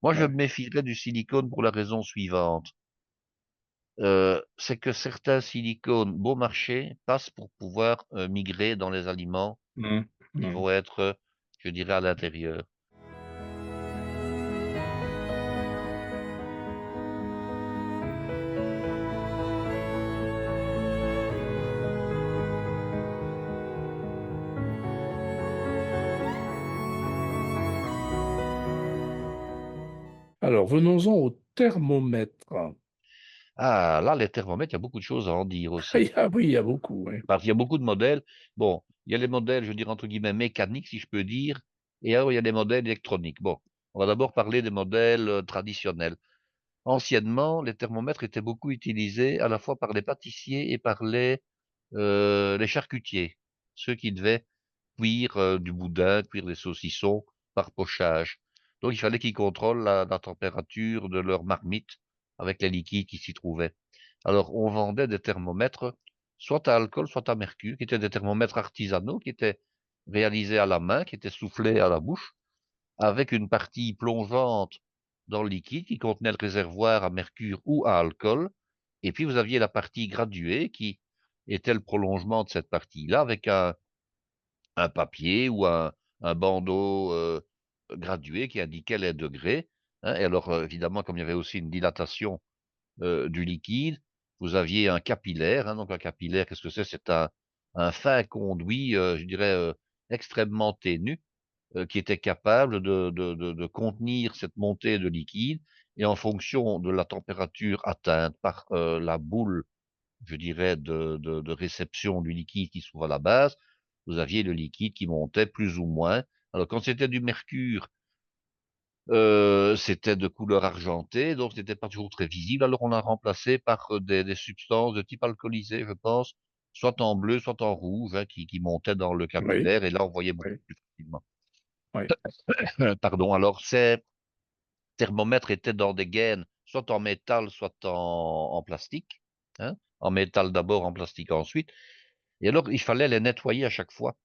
Moi, je me Ouais. méfierais du silicone pour la raison suivante. C'est que certains silicones bon marché passent pour pouvoir migrer dans les aliments Mhm. qui Mhm. vont être, je dirais, à l'intérieur. Alors, venons-en au thermomètre. Ah, là, les thermomètres, il y a beaucoup de choses à en dire aussi. Oui, il y a beaucoup. Oui. Parce qu'il y a beaucoup de modèles. Bon, il y a les modèles, je dirais, entre guillemets, mécaniques, si je peux dire, et alors il y a des modèles électroniques. Bon, on va d'abord parler des modèles traditionnels. Anciennement, les thermomètres étaient beaucoup utilisés à la fois par les pâtissiers et par les charcutiers, ceux qui devaient cuire du boudin, cuire des saucissons par pochage. Donc il fallait qu'ils contrôlent la température de leur marmite avec les liquides qui s'y trouvaient. Alors on vendait des thermomètres soit à alcool, soit à mercure, qui étaient des thermomètres artisanaux, qui étaient réalisés à la main, qui étaient soufflés à la bouche, avec une partie plongeante dans le liquide qui contenait le réservoir à mercure ou à alcool. Et puis vous aviez la partie graduée qui était le prolongement de cette partie-là avec un papier ou un bandeau gradué qui indiquait les degrés, hein. Et alors, évidemment, comme il y avait aussi une dilatation du liquide, vous aviez un capillaire, hein. Donc un capillaire, qu'est-ce que c'est? C'est un fin conduit, je dirais, extrêmement ténu, qui était capable de contenir cette montée de liquide. Et en fonction de la température atteinte par la boule, je dirais, de réception du liquide qui se trouve à la base, vous aviez le liquide qui montait plus ou moins. Alors quand c'était du mercure, c'était de couleur argentée, donc c'était pas toujours très visible. Alors on l'a remplacé par des substances de type alcoolisé, je pense, soit en bleu, soit en rouge, hein, qui montaient dans le Oui. capillaire, et là on voyait beaucoup Oui. plus facilement. Oui. Pardon. Alors ces thermomètres étaient dans des gaines, soit en métal, soit en plastique, hein. En métal d'abord, en plastique ensuite. Et alors, il fallait les nettoyer à chaque fois.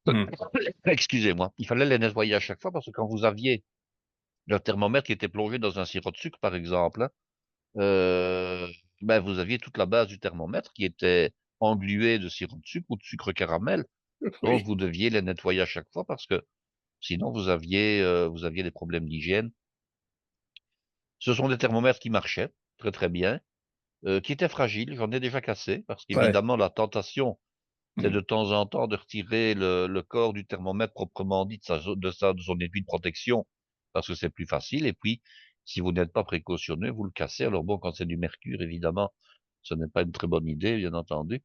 Mhm. Excusez-moi. Il fallait les nettoyer à chaque fois parce que quand vous aviez le thermomètre qui était plongé dans un sirop de sucre, par exemple, hein, euh, ben, vous aviez toute la base du thermomètre qui était engluée de sirop de sucre ou de sucre caramel. Donc, Oui. vous deviez les nettoyer à chaque fois parce que sinon, vous aviez des problèmes d'hygiène. Ce sont des thermomètres qui marchaient très, très bien, qui étaient fragiles. J'en ai déjà cassé parce Ouais. qu'évidemment, la tentation, c'est Mhm. de temps en temps de retirer le corps du thermomètre proprement dit de son aiguille de protection, parce que c'est plus facile. Et puis, si vous n'êtes pas précautionneux, vous le cassez. Alors bon, quand c'est du mercure, évidemment, ce n'est pas une très bonne idée, bien entendu. Et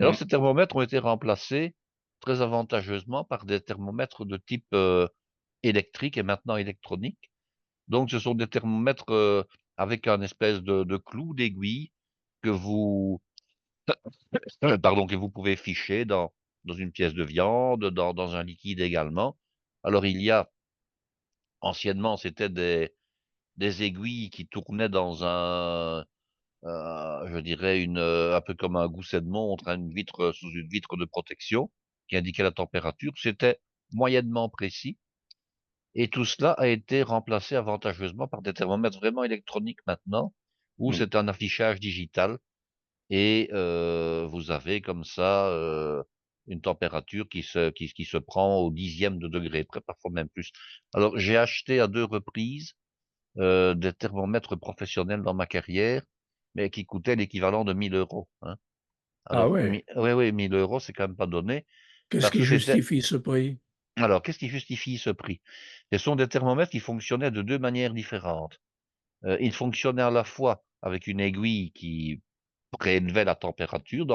alors, Mhm. ces thermomètres ont été remplacés très avantageusement par des thermomètres de type électrique et maintenant électronique. Donc, ce sont des thermomètres avec un espèce de clou d'aiguille que pardon, que vous pouvez ficher dans une pièce de viande, dans un liquide également. Alors, anciennement, c'était des aiguilles qui tournaient dans je dirais, un peu comme un gousset de montre, hein, sous une vitre de protection qui indiquait la température. C'était moyennement précis. Et tout cela a été remplacé avantageusement par des thermomètres vraiment électroniques maintenant, où Mhm. c'est un affichage digital. Et vous avez comme ça une température qui se prend au dixième de degré près, parfois même plus. Alors j'ai acheté à deux reprises des thermomètres professionnels dans ma carrière, mais qui coûtaient l'équivalent de 1 000 euros, hein. Ah Alors ouais. oui, oui, 1 000 euros, c'est quand même pas donné, Qu'est-ce parce qui que c'était. justifie ce prix? Alors qu'est-ce qui justifie ce prix? Ce sont des thermomètres qui fonctionnaient de deux manières différentes. Ils fonctionnaient à la fois avec une aiguille qui prélevait la température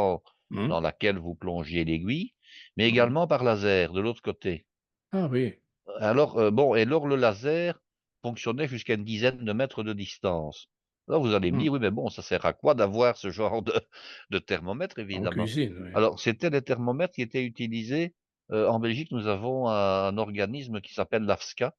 Mhm. dans laquelle vous plongiez l'aiguille, mais Mhm. également par laser de l'autre côté. Ah oui. Alors, bon, et alors le laser fonctionnait jusqu'à une dizaine de mètres de distance. Alors vous allez me Mhm. dire, oui, mais bon, ça sert à quoi d'avoir ce genre de thermomètre, En évidemment. cuisine, oui. Alors, c'était des thermomètres qui étaient utilisés. En Belgique, nous avons un organisme qui s'appelle l'AFSCA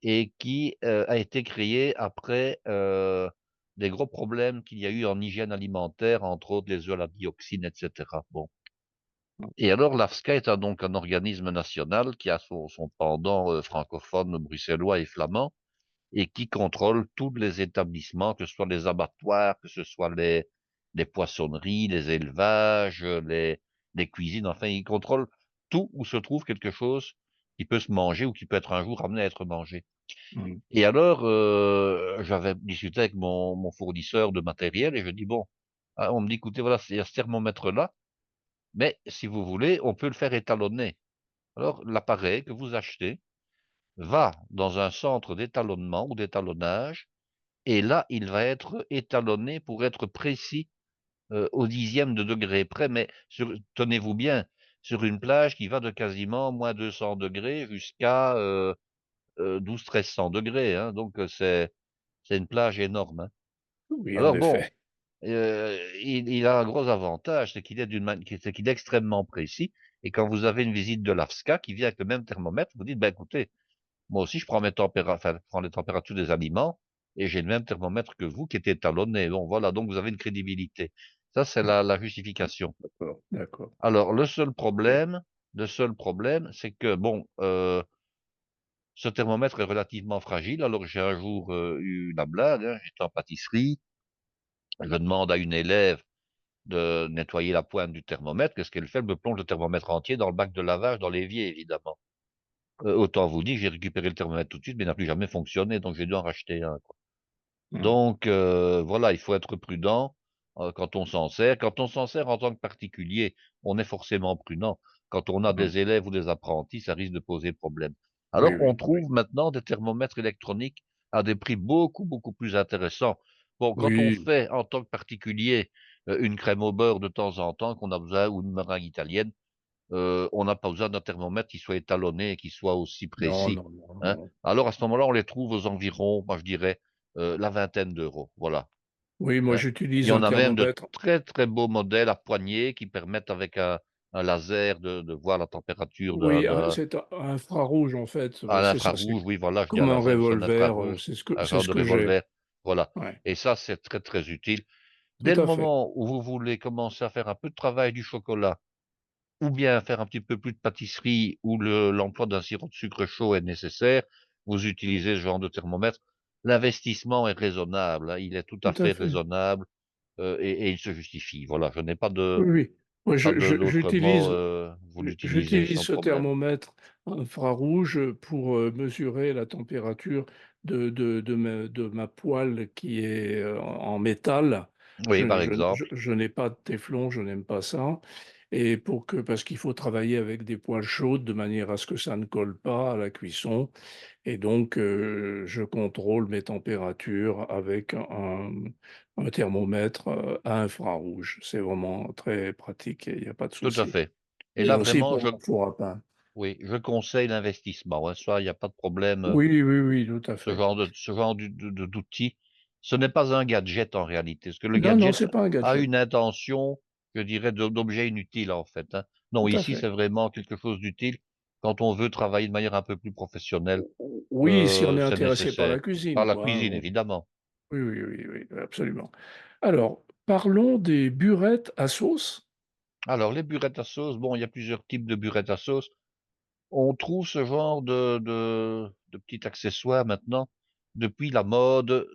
et qui a été créé après des gros problèmes qu'il y a eu en hygiène alimentaire, entre autres les œufs à la dioxine, etc. Bon. Et alors, l'AFSCA est donc un organisme national qui a son pendant francophone, bruxellois et flamand, et qui contrôle tous les établissements, que ce soit les abattoirs, que ce soit les poissonneries, les élevages, les cuisines, enfin, il contrôle tout où se trouve quelque chose qui peut se manger ou qui peut être un jour amené à être mangé. Mhm. Et alors, j'avais discuté avec mon fournisseur de matériel et je dis, bon, on me dit, écoutez, voilà, il y a ce thermomètre-là, mais si vous voulez, on peut le faire étalonner. Alors, l'appareil que vous achetez va dans un centre d'étalonnement ou d'étalonnage et là, il va être étalonné pour être précis au dixième de degré près, mais tenez-vous bien, sur une plage qui va de quasiment moins 200 degrés jusqu'à 1200-1300 degrés, hein, donc c'est une plage énorme, hein. Oui, en Alors bon, effet. il a un gros avantage, c'est c'est qu'il est extrêmement précis. Et quand vous avez une visite de l'AFSCA qui vient avec le même thermomètre, vous dites, ben écoutez, moi aussi je prends enfin, je prends les températures des aliments et j'ai le même thermomètre que vous qui est étalonné. Bon, voilà, donc vous avez une crédibilité. Ça, c'est la justification. D'accord, d'accord. Alors, Et- le seul problème, c'est que bon, ce thermomètre est relativement fragile. Alors, j'ai un jour eu la blague, hein, j'étais en pâtisserie, je demande à une élève de nettoyer la pointe du thermomètre. Qu'est-ce qu'elle fait? Elle me plonge le thermomètre entier dans le bac de lavage, dans l'évier, évidemment. Autant vous dire, j'ai récupéré le thermomètre tout de suite, mais il n'a plus jamais fonctionné, donc j'ai dû en racheter un, quoi. Mhm. Donc, voilà, il faut être prudent quand on s'en sert. Quand on s'en sert en tant que particulier, on est forcément prudent. Quand on a Mhm. des élèves ou des apprentis, ça risque de poser problème. Alors, Oui, on oui, oui. trouve maintenant des thermomètres électroniques à des prix beaucoup, beaucoup plus intéressants. Bon, quand on Oui, fait en tant que particulier une crème au beurre de temps en temps, qu'on a besoin, ou une meringue italienne, on n'a pas besoin d'un thermomètre qui soit étalonné et qui soit aussi non, précis, non, non, hein. non. Alors, à ce moment-là, on les trouve aux environs, moi je dirais, la vingtaine d'euros, voilà, Oui, moi hein. Et j'utilise on un a même de thermomètre. très, très beaux modèles à poignée qui permettent avec un laser de voir la température Oui, c'est un infrarouge en fait. à C'est ça, c'est l'infrarouge, oui, voilà, je dis un comme un laser, c'est un revolver. infrarouge, un C'est genre ce de que j'ai. revolver, voilà. Ouais, Et ça, c'est très, très utile. tout Dès le à fait. moment où vous voulez commencer à faire un peu de travail du chocolat, ou bien faire un petit peu plus de pâtisserie où l'emploi d'un sirop de sucre chaud est nécessaire, vous utilisez ce genre de thermomètre. L'investissement est raisonnable, hein, il est tout à Tout à fait fait. raisonnable et il se justifie. Voilà, je n'ai Oui, oui. Moi, pas d'autres mots, vous l'utilisez j'utilise sans ce problème. thermomètre infrarouge pour mesurer la température de ma poêle qui est en métal. Oui, par exemple, Je n'ai pas de téflon, je n'aime pas ça. Et parce qu'il faut travailler avec des poêles chaudes de manière à ce que ça ne colle pas à la cuisson. Et donc, je contrôle mes températures avec un thermomètre à infrarouge. C'est vraiment très pratique et il n'y a pas de tout à souci. fait. Et Et là, aussi vraiment, pour mon four à pain. oui, je conseille l'investissement, hein, ça, il n'y a pas de problème. Oui, oui, oui, tout à fait. Ce genre d'outil, ce n'est pas un gadget en réalité, parce que le Non, non, gadget c'est pas un a gadget. une intention, je dirais, d'objet inutile en fait, hein. Non, Tout à ici fait. c'est vraiment quelque chose d'utile. Quand on veut travailler de manière un peu plus professionnelle, Oui, si on est c'est intéressé par nécessaire. la Par cuisine, la quoi, hein. cuisine, évidemment. Oui, oui, oui, oui, absolument. Alors, parlons des burettes à sauce. Alors, les burettes à sauce, bon, il y a plusieurs types de burettes à sauce. On trouve ce genre de petits accessoires maintenant depuis la mode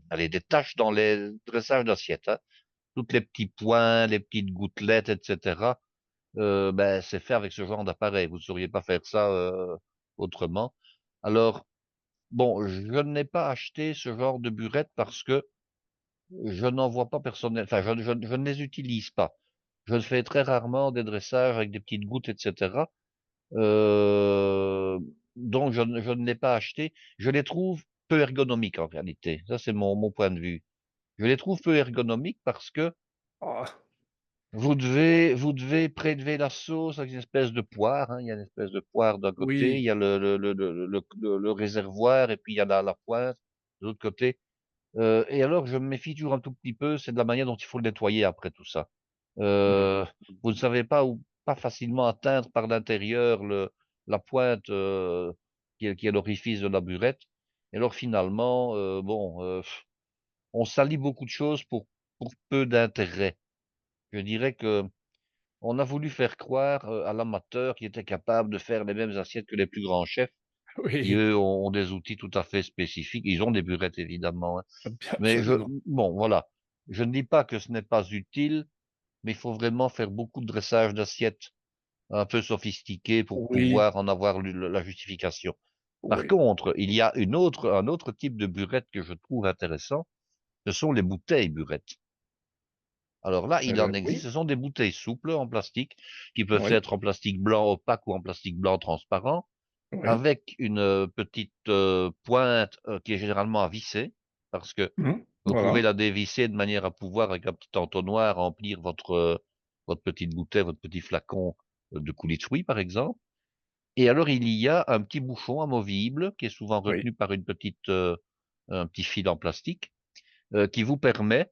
allez, des taches dans les dressages d'assiettes, hein. Toutes les petits points, les petites gouttelettes, etc. Ben, c'est fait avec ce genre d'appareil. Vous ne sauriez pas faire ça autrement. Alors, bon, je n'ai pas acheté ce genre de burette parce que je n'en vois pas personnel. Enfin, je ne les utilise pas. Je fais très rarement des dressages avec des petites gouttes, etc. Euh, donc, je ne l'ai pas acheté. Je les trouve peu ergonomiques en réalité. Ça, c'est mon point de vue. Je les trouve peu ergonomiques parce que Ah, vous devez prélever la sauce avec une espèce de poire, hein. Il y a une espèce de poire d'un côté, il oui. y a le réservoir et puis il y a la pointe de l'autre côté. Et alors, je me méfie toujours un tout petit peu, c'est de la manière dont il faut le nettoyer après tout ça. Euh, Mhm. vous ne savez pas ou pas facilement atteindre par l'intérieur la pointe qui est l'orifice de la burette. Et alors finalement, bon, on salit beaucoup de choses pour peu d'intérêt. Je dirais que on a voulu faire croire à l'amateur qu'il était capable de faire les mêmes assiettes que les plus grands chefs. qui Oui, eux ont des outils tout à fait spécifiques. Ils ont des burettes évidemment, hein. Mais absolument. bon, voilà. Je ne dis pas que ce n'est pas utile, mais il faut vraiment faire beaucoup de dressage d'assiettes un peu sophistiqué pour Oui, pouvoir en avoir la justification. Par oui. contre, il y a un autre type de burette que je trouve intéressant, ce sont les bouteilles burettes. Alors là, il en existe, Oui, ce sont des bouteilles souples en plastique, qui peuvent oui, être en plastique blanc opaque ou en plastique blanc transparent, oui. avec une petite pointe qui est généralement à visser, parce que vous pouvez Voilà. la dévisser de manière à pouvoir, avec un petit entonnoir, remplir votre petite bouteille, votre petit flacon de coulis de fruits, par exemple. Et alors, il y a un petit bouchon amovible qui est souvent Oui, retenu par un petit fil en plastique, qui vous permet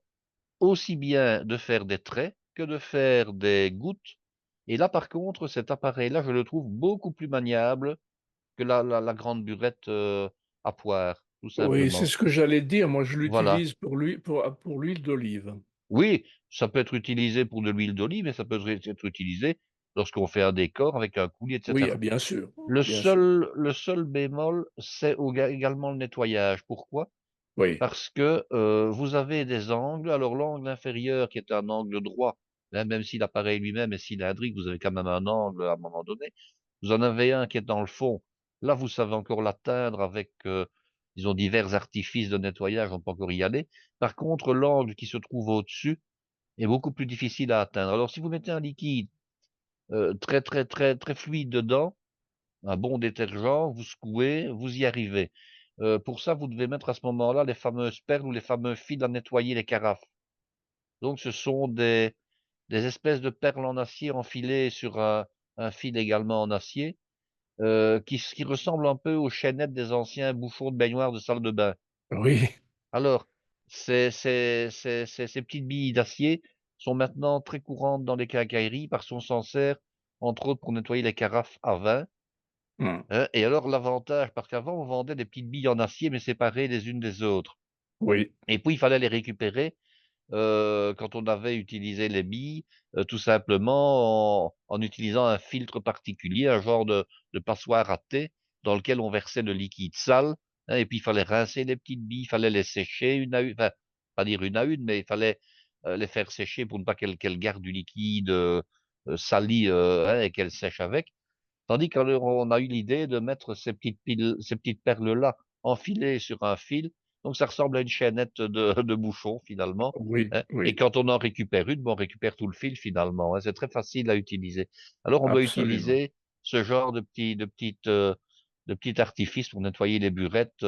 aussi bien de faire des traits que de faire des gouttes. Et là, par contre, cet appareil-là, je le trouve beaucoup plus maniable que la grande burette à poire, tout oui, c'est simplement. ce que j'allais dire. Moi, je Voilà. l'utilise pour l'huile d'olive. Oui, ça peut être utilisé pour de l'huile d'olive, mais ça peut être utilisé lorsqu'on fait un décor avec un coulis, Oui, etc. ah, bien sûr, bien sûr. Le seul bémol, c'est également le nettoyage. Pourquoi? Oui, Parce que vous avez des angles. Alors l'angle inférieur, qui est un angle droit, hein, même si l'appareil lui-même est cylindrique, vous avez quand même un angle à un moment donné. Vous en avez un qui est dans le fond. Là, vous savez encore l'atteindre avec, disons, divers artifices de nettoyage. On peut encore y aller. Par contre, l'angle qui se trouve au-dessus est beaucoup plus difficile à atteindre. Alors, si vous mettez un liquide très fluide dedans, un bon détergent, vous secouez, vous y arrivez. Pour ça, vous devez mettre à ce moment-là les fameuses perles ou les fameux fils à nettoyer les carafes. Donc, ce sont des espèces de perles en acier enfilées sur un fil également en acier, qui ressemblent un peu aux chaînettes des anciens bouchons de baignoire de salle de bain. oui, Alors, ces petites billes d'acier sont maintenant très courantes dans les quincailleries parce qu'on s'en sert, entre autres, pour nettoyer les carafes à vin. mmh, Et alors l'avantage, parce qu'avant on vendait des petites billes en acier, mais séparées les unes des autres. oui, Et puis il fallait les récupérer quand on avait utilisé les billes, tout simplement en utilisant un filtre particulier, un genre de passoire à thé dans lequel on versait le liquide sale, hein, et puis il fallait rincer les petites billes, il fallait les sécher une à une, enfin, pas dire une à une, mais il fallait les faire sécher pour ne pas qu'elles gardent du liquide sali, hein, et qu'elles sèchent avec. Tandis qu'on a eu l'idée de mettre ces petites perles-là enfilées sur un fil. Donc ça ressemble à une chaînette de bouchons finalement, oui, hein. Et oui, quand on en récupère une, ben, on récupère tout le fil finalement, hein. C'est très facile à utiliser. Alors on doit absolument. utiliser ce genre de petits artifices pour nettoyer les burettes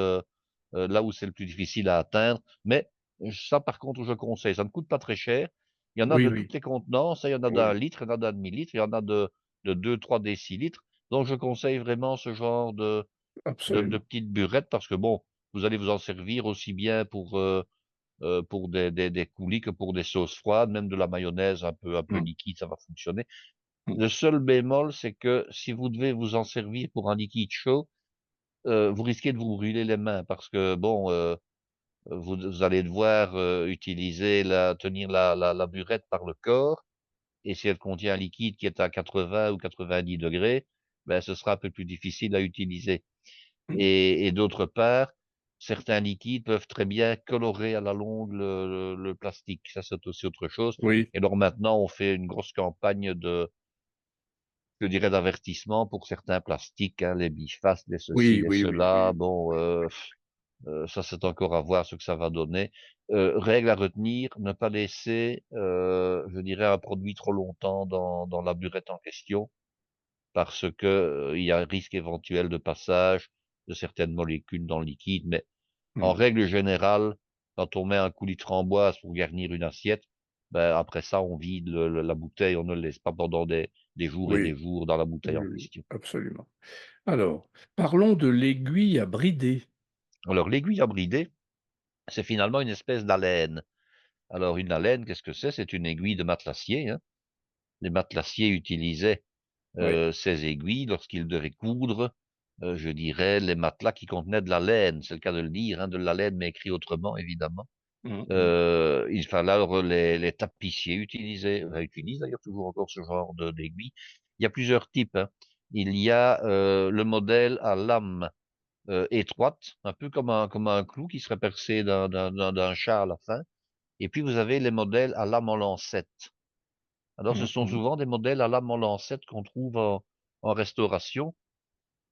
là où c'est le plus difficile à atteindre. Mais ça, par contre, je conseille. Ça ne coûte pas très cher. Il y en a Oui, de oui, toutes les contenances, hein. Il y en a d'un oui, litre, il y en a d'un demi-litre, il y en a de 2, 3 décilitres. Donc je conseille vraiment ce genre de absolument. petites burettes parce que bon, vous allez vous en servir aussi bien pour des coulis que pour des sauces froides, même de la mayonnaise un peu Mmh, liquide, ça va fonctionner. mmh. Le seul bémol, c'est que si vous devez vous en servir pour un liquide chaud, vous risquez de vous brûler les mains parce que bon, vous allez devoir utiliser tenir la burette par le corps. Et si elle contient un liquide qui est à 80 ou 90 degrés, ben, ce sera un peu plus difficile à utiliser. Mmh. Et d'autre part, certains liquides peuvent très bien colorer à la longue le plastique. Ça, c'est aussi autre chose. Oui, Et alors maintenant, on fait une grosse campagne je dirais, d'avertissement pour certains plastiques, hein, les bifastes, les ceci, oui, les oui, oui, cela. oui. Bon, ça, c'est encore à voir ce que ça va donner. Règle à retenir, ne pas laisser, je dirais, un produit trop longtemps dans la burette en question, parce que, il y a un risque éventuel de passage de certaines molécules dans le liquide. Mais en Mmh. règle générale, quand on met un coulis de framboise pour garnir une assiette, ben, après ça, on vide la bouteille, on ne le laisse pas pendant des jours et des Oui, jours dans la bouteille oui, en oui, question. absolument. Alors, parlons de l'aiguille à brider. Alors, l'aiguille à brider, c'est finalement une espèce d'alène. Alors, une alène, qu'est-ce que c'est? C'est une aiguille de matelassier, hein. Les matelassiers utilisaient Oui. ces aiguilles lorsqu'ils devaient coudre, je dirais, les matelas qui contenaient de la laine. C'est le cas de le dire, hein, de la laine, mais écrit autrement, évidemment. Mmh mh. Il fallait alors les tapissiers utilisent d'ailleurs toujours encore ce genre d'aiguille. Il y a plusieurs types, hein. Il y a le modèle à lame. étroite, un peu comme un clou qui serait percé d'un chat à la fin. Et puis vous avez les modèles à lame en lancette. Alors ce Mmh sont mh. souvent des modèles à lame en lancette qu'on trouve en restauration.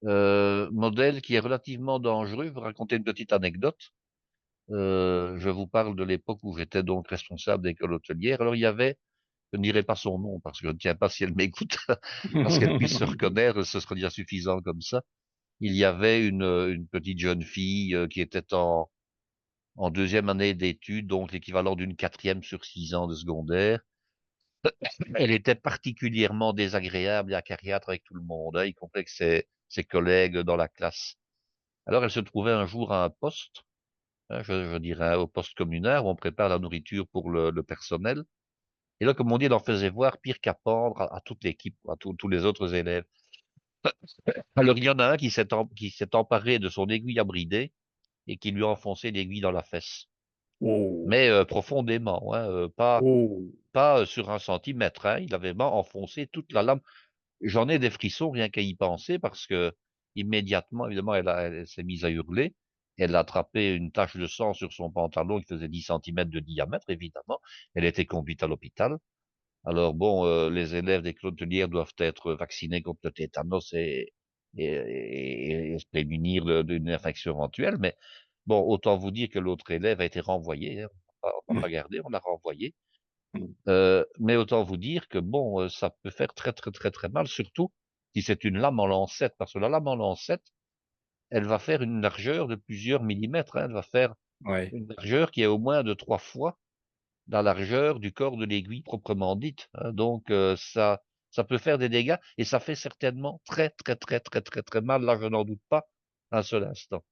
Modèle qui est relativement dangereux. Je vais vous raconter une petite anecdote. Je vous parle de l'époque où j'étais donc responsable d'école hôtelière. Alors il y avait, je ne dirai pas son nom parce que je ne tiens pas si elle m'écoute, parce qu'elle puisse se reconnaître, ce serait déjà suffisant comme ça. Il y avait une petite jeune fille qui était en deuxième année d'études, donc l'équivalent d'une quatrième sur 6 ans de secondaire. Elle était particulièrement désagréable et acariâtre avec tout le monde, hein, y compris avec ses collègues dans la classe. Alors elle se trouvait un jour à un poste, hein, je dirais au poste communal où on prépare la nourriture pour le personnel. Et là, comme on dit, elle en faisait voir pire qu'à pendre à toute l'équipe, à tous les autres élèves. Alors il y en a un qui s'est emparé de son aiguille à brider et qui lui a enfoncé l'aiguille dans la fesse. Oh! Mais profondément, hein, Oh! pas sur 1 centimètre, hein, il avait vraiment enfoncé toute la lame. J'en ai des frissons rien qu'à y penser parce que immédiatement, évidemment, elle s'est mise à hurler. Elle a attrapé une tache de sang sur son pantalon qui faisait 10 centimètres de diamètre, évidemment. Elle a été conduite à l'hôpital. Alors bon, les élèves des clôtelières doivent être vaccinés contre le tétanos et se prémunir d'une infection éventuelle. Mais bon, autant vous dire que l'autre élève a été renvoyé, hein. On va Mmh. pas garder, on l'a renvoyé. Mmh. Mais autant vous dire que bon, ça peut faire très très très très mal, surtout si c'est une lame en lancette, parce que la lame en lancette, elle va faire une largeur de plusieurs millimètres, hein. Elle va faire Ouais, une largeur qui est au moins de 3 fois la largeur du corps de l'aiguille proprement dite, hein. Donc ça peut faire des dégâts et ça fait certainement très très très très très très mal. Là, je n'en doute pas un seul instant.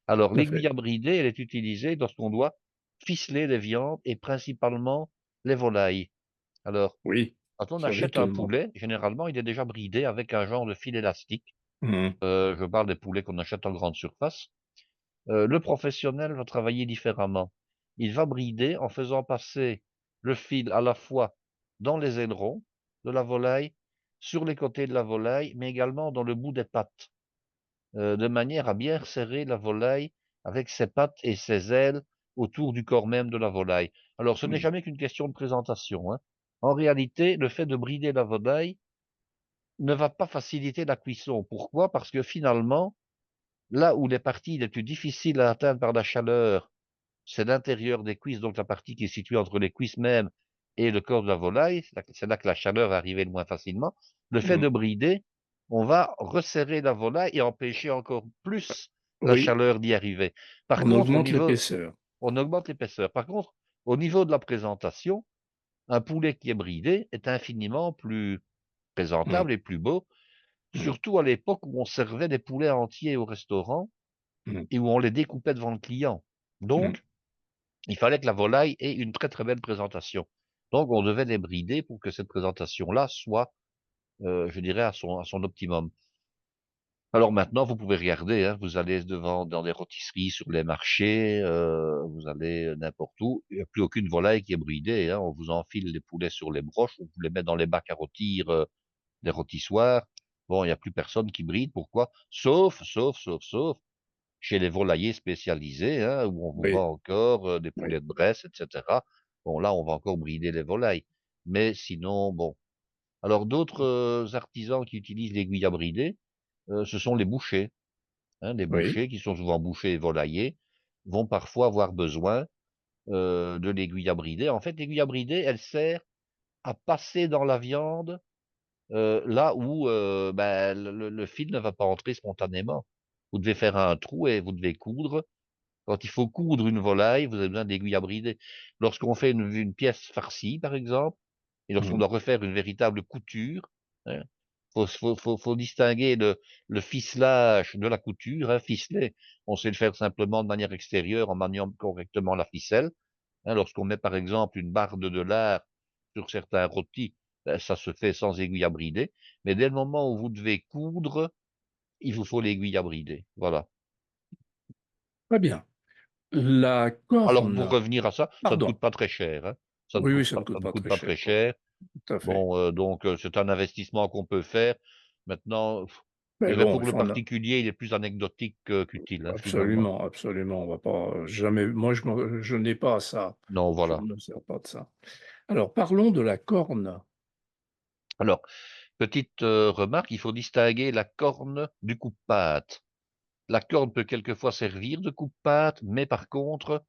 Alors tout à fait. l'aiguille à brider, elle est utilisée lorsqu'on doit ficeler les viandes et principalement les volailles. Alors Oui, quand on sur achète un l'étonnement. poulet, généralement, il est déjà bridé avec un genre de fil élastique. Mmh. Je parle des poulets qu'on achète en grande surface. Le professionnel va travailler différemment. Il va brider en faisant passer le fil à la fois dans les ailerons de la volaille, sur les côtés de la volaille, mais également dans le bout des pattes, de manière à bien serrer la volaille avec ses pattes et ses ailes autour du corps même de la volaille. Alors, ce n'est Mmh. jamais qu'une question de présentation, hein. En réalité, le fait de brider la volaille ne va pas faciliter la cuisson. Pourquoi? Parce que finalement, là où les parties les plus difficiles à atteindre par la chaleur, c'est l'intérieur des cuisses, donc la partie qui est située entre les cuisses même et le corps de la volaille, c'est là que la chaleur va arriver le moins facilement. Le fait Mmh. de brider, on va resserrer la volaille et empêcher encore plus la Oui, chaleur d'y arriver. Par on contre, augmente l'épaisseur. on augmente l'épaisseur. Par contre, au niveau de la présentation, un poulet qui est bridé est infiniment plus Mmh. présentable et plus beau. Mmh. Surtout à l'époque où on servait des poulets entiers au restaurant Mmh. et où on les découpait devant le client. Mmh. Donc, il fallait que la volaille ait une très très belle présentation. Donc, on devait les brider pour que cette présentation-là soit, je dirais, à son optimum. Alors maintenant, vous pouvez regarder, hein, vous allez devant dans des rôtisseries, sur les marchés, vous allez n'importe où, il n'y a plus aucune volaille qui est bridée, hein. On vous enfile les poulets sur les broches, on vous les met dans les bacs à rôtir, des rôtissoirs. Bon, il n'y a plus personne qui bride. Pourquoi? Sauf chez les volaillers spécialisés, hein, où on vous Oui, vend encore des oui, poulets de Bresse, etc. Bon, là, on va encore brider les volailles. Mais sinon, bon. Alors, d'autres artisans qui utilisent l'aiguille à brider, ce sont les bouchers. Hein, les oui. bouchers, qui sont souvent bouchers et volaillers, vont parfois avoir besoin de l'aiguille à brider. En fait, l'aiguille à brider, elle sert à passer dans la viande là où ben, le fil ne va pas entrer spontanément. Vous devez faire un trou et vous devez coudre. Quand il faut coudre une volaille, vous avez besoin d'aiguilles à brider. Lorsqu'on fait une pièce farcie, par exemple, et lorsqu'on Mmh. doit refaire une véritable couture, hein, faut distinguer le ficelage de la couture, hein. Ficeler, on sait le faire simplement de manière extérieure en maniant correctement la ficelle. Hein, lorsqu'on met par exemple une barre de lard sur certains rôtis, ben, ça se fait sans aiguille à brider. Mais dès le moment où vous devez coudre, il vous faut l'aiguille à brider. Voilà. Très bien. La Alors, pour corne, revenir à ça, ça ne pardon. coûte pas très cher, hein. Oui, oui, ça ne Ça coûte ne pas coûte très pas cher, très oui, cher. tout à fait. Bon, donc, c'est un investissement qu'on peut faire. Maintenant, Je Mais dirais bon, pour il le faut en a particulier, il est plus anecdotique qu'utile, hein, finalement. absolument, absolument, on va pas, jamais moi je n'ai pas ça. Non, Je voilà. ne me sers pas de ça. Alors parlons de la corne. Alors, petite, remarque, il faut distinguer la corne du coupe-pâte. La corne peut quelquefois servir de coupe-pâte, mais par contre,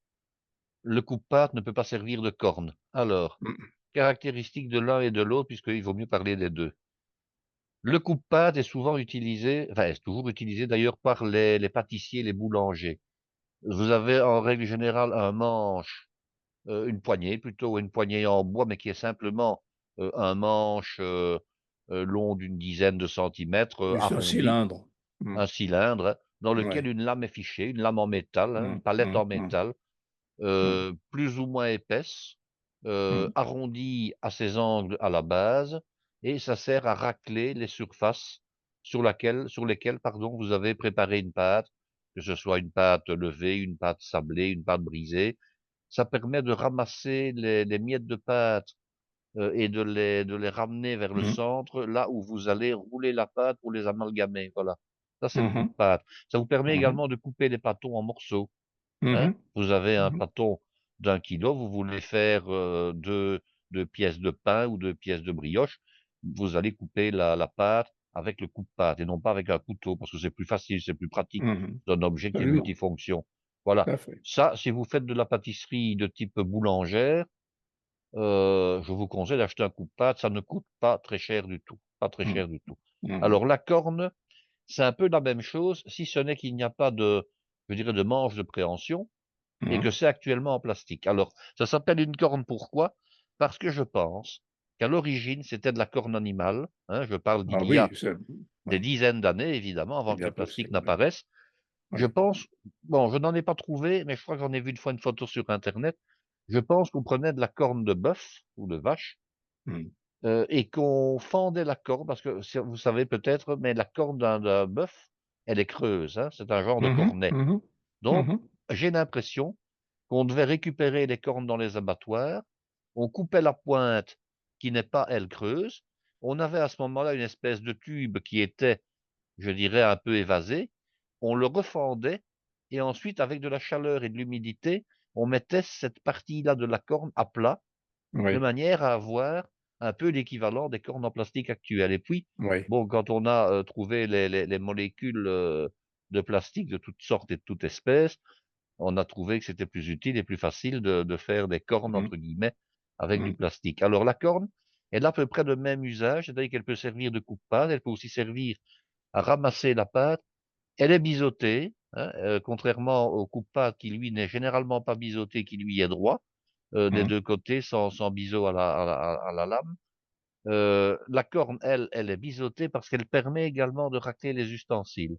le coupe-pâte ne peut pas servir de corne. Alors, Mmh. caractéristiques de l'un et de l'autre, puisqu'il vaut mieux parler des 2. Le coupe-pâte est souvent utilisé, enfin, est toujours utilisé d'ailleurs par les pâtissiers, les boulangers. Vous avez en règle générale un manche, une poignée plutôt, une poignée en bois, mais qui est simplement, un manche, long d'une dizaine de centimètres, Oui, c'est un arrondi, cylindre. Mmh. un cylindre, hein, dans lequel Ouais. une lame est fichée, une lame en métal, hein, une Mmh, palette mmh, en mmh, métal, mmh, plus ou moins épaisse, mmh. arrondie à ses angles à la base, et ça sert à racler les surfaces sur lesquelles, pardon, vous avez préparé une pâte, que ce soit une pâte levée, une pâte sablée, une pâte brisée. Ça permet de ramasser les miettes de pâte, et de les ramener vers le Mmh. centre, là où vous allez rouler la pâte pour les amalgamer, voilà. Ça, c'est le Mmh coup de mh. pâte. Ça vous permet Mmh mh. également de couper les pâtons en morceaux, Mmh hein. mh. Vous avez un Mmh. pâton d'1 kilo, vous voulez faire, 2 pièces de pain ou 2 pièces de brioche, vous allez couper la pâte avec le coupe-pâte et non pas avec un couteau parce que c'est plus facile, c'est plus pratique Mmh. d'un objet qui est Absolument, multifonction. tout Voilà. à fait. Ça, si vous faites de la pâtisserie de type boulangère, je vous conseille d'acheter un coupe-pâte, ça ne coûte pas très cher du tout, pas très Mmh. cher du tout. Mmh mh. Alors la corne, c'est un peu la même chose, si ce n'est qu'il n'y a pas de, je dirais, de manche de préhension et Mmh. que c'est actuellement en plastique. Alors, ça s'appelle une corne pourquoi? Parce que je pense qu'à l'origine, c'était de la corne animale, hein, je parle Ah d'il y oui, a c'est des ouais, dizaines d'années évidemment, c'est avant que bien les plastiques possible, oui. n'apparaissent. Je Oui. pense, bon, je n'en ai pas trouvé, mais je crois que j'en ai vu une fois une photo sur internet. Je pense qu'on prenait de la corne de bœuf ou de vache. Mmh. Et qu'on fendait la corne parce que si vous savez peut-être, mais la corne d'un bœuf, elle est creuse, hein, c'est un genre de Mmh mh. cornet. Mmh mh. Donc Mmh mh. j'ai l'impression qu'on devait récupérer les cornes dans les abattoirs, on coupait la pointe qui n'est pas, elle, creuse. On avait à ce moment-là une espèce de tube qui était, je dirais, un peu évasé. On le refendait et ensuite avec de la chaleur et de l'humidité, on mettait cette partie-là de la corne à plat de Oui, manière à avoir un peu l'équivalent des cornes en plastique actuelles. Et puis, oui. bon, quand on a, trouvé les molécules, de plastique de toutes sortes et de toutes espèces, on a trouvé que c'était plus utile et plus facile de faire des «cornes» Mmh. entre guillemets avec du Mmh. plastique. Alors la corne, elle a à peu près le même usage, c'est-à-dire qu'elle peut servir de coupe-pâte, elle peut aussi servir à ramasser la pâte. Elle est biseautée, hein, contrairement au coupe-pâte qui lui n'est généralement pas biseauté, qui lui est droit, des Mmh. 2 côtés sans biseau à la lame. La corne, elle, elle est biseautée parce qu'elle permet également de racler les ustensiles.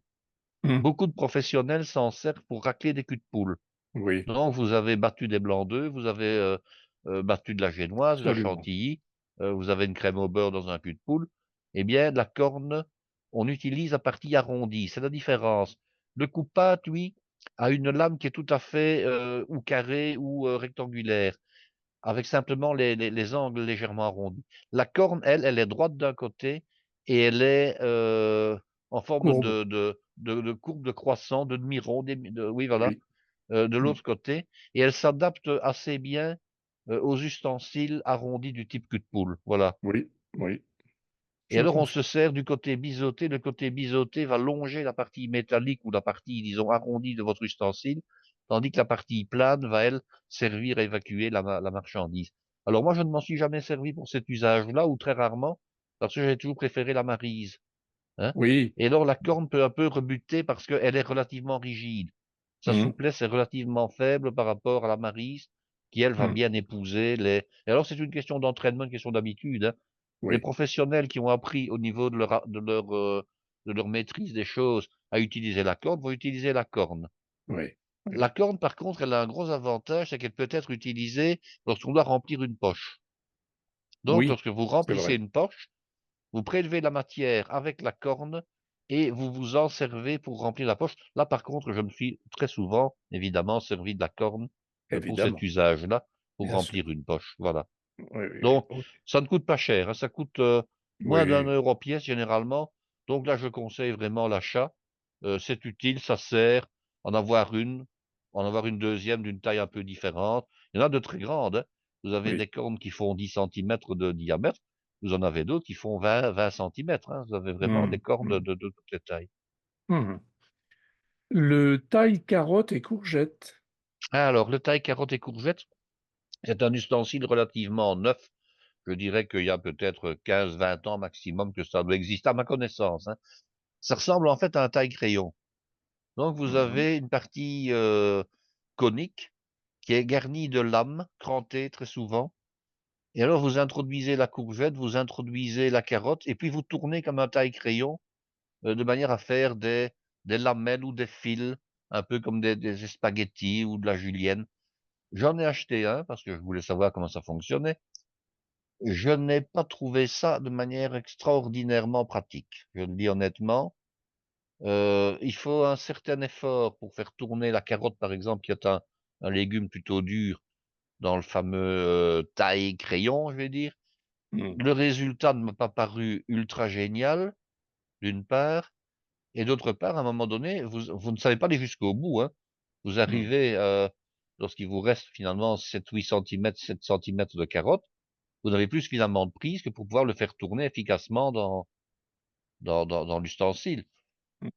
Mmh. Beaucoup de professionnels s'en servent pour racler des culs de poule. Oui, Donc vous avez battu des blancs d'œufs, vous avez, battu de la génoise, de la absolument. chantilly, vous avez une crème au beurre dans un cul de poule. Eh bien, la corne, on utilise la partie arrondie, c'est la différence. Le coupe-pâte, lui, a une lame qui est tout à fait, ou carrée ou, rectangulaire. Avec simplement les angles légèrement arrondis. La corne, elle, elle est droite d'un côté et elle est, en forme Courbe, de courbe de croissant, de demi-rond, oui voilà, oui. de Mmh. l'autre côté et elle s'adapte assez bien, aux ustensiles arrondis du type cul-de-poule, voilà. Oui, oui, Et je alors on confirme. se sert du côté biseauté, le côté biseauté va longer la partie métallique ou la partie, disons, arrondie de votre ustensile, tandis que la partie plane va, elle, servir à évacuer la marchandise. Alors moi, je ne m'en suis jamais servi pour cet usage-là, ou très rarement, parce que j'ai toujours préféré la maryse, hein. Oui. Et alors la corne peut un peu rebuter parce qu'elle est relativement rigide. Sa Mmh. souplesse est relativement faible par rapport à la maryse, qui elle va Mmh. bien épouser les et alors c'est une question d'entraînement, une question d'habitude, hein. Les Oui, professionnels qui ont appris au niveau de leur maîtrise des choses à utiliser la corde vont utiliser la corne. oui, La oui. corne par contre, elle a un gros avantage, c'est qu'elle peut être utilisée lorsqu'on doit remplir une poche. Donc Oui, lorsque vous c'est remplissez vrai. une poche, vous prélevez la matière avec la corne et vous vous en servez pour remplir la poche. Là, par contre, je me suis très souvent, évidemment, servi de la corne, pour cet Évidemment, usage-là, pour bien sûr. remplir une poche, voilà. Oui, oui, Donc oui. ça ne coûte pas cher, hein, ça coûte, moins Oui, d'1 € pièce généralement. Donc là, je conseille vraiment l'achat. C'est utile, ça sert, en avoir une, en avoir une deuxième d'une taille un peu différente. Il y en a de très grandes, hein. Vous avez Oui. des cornes qui font 10 centimètres de diamètre, vous en avez d'autres qui font 20 centimètres, hein. Vous avez vraiment des Mmh. cornes Mmh. de toutes les tailles. Mmh. Le taille carottes et courgettes. Alors, le taille carottes et courgettes, c'est un ustensile relativement neuf. Je dirais qu'il y a peut-être 15, 20 ans maximum que ça doit exister à ma connaissance, hein. Ça ressemble en fait à un taille-crayon. Donc vous Mmh. avez une partie conique qui est garnie de lames crantées très souvent. Et alors vous introduisez la courgette, vous introduisez la carotte, et puis vous tournez comme un taille-crayon de manière à faire des lamelles ou des fils, un peu comme des spaghettis ou de la julienne. J'en ai acheté un parce que je voulais savoir comment ça fonctionnait. Je n'ai pas trouvé ça de manière extraordinairement pratique. Je le dis honnêtement. Il faut un certain effort pour faire tourner la carotte, par exemple, qui est un légume plutôt dur dans le fameux taille-crayon, je vais dire. Mmh. Le résultat ne m'a pas paru ultra génial, d'une part, et d'autre part, à un moment donné, vous ne savez pas aller jusqu'au bout, hein. Vous Mmh. arrivez, lorsqu'il vous reste finalement 7, 8 centimètres, 7 centimètres de carotte, vous n'avez plus suffisamment de prise que pour pouvoir le faire tourner efficacement dans l'ustensile.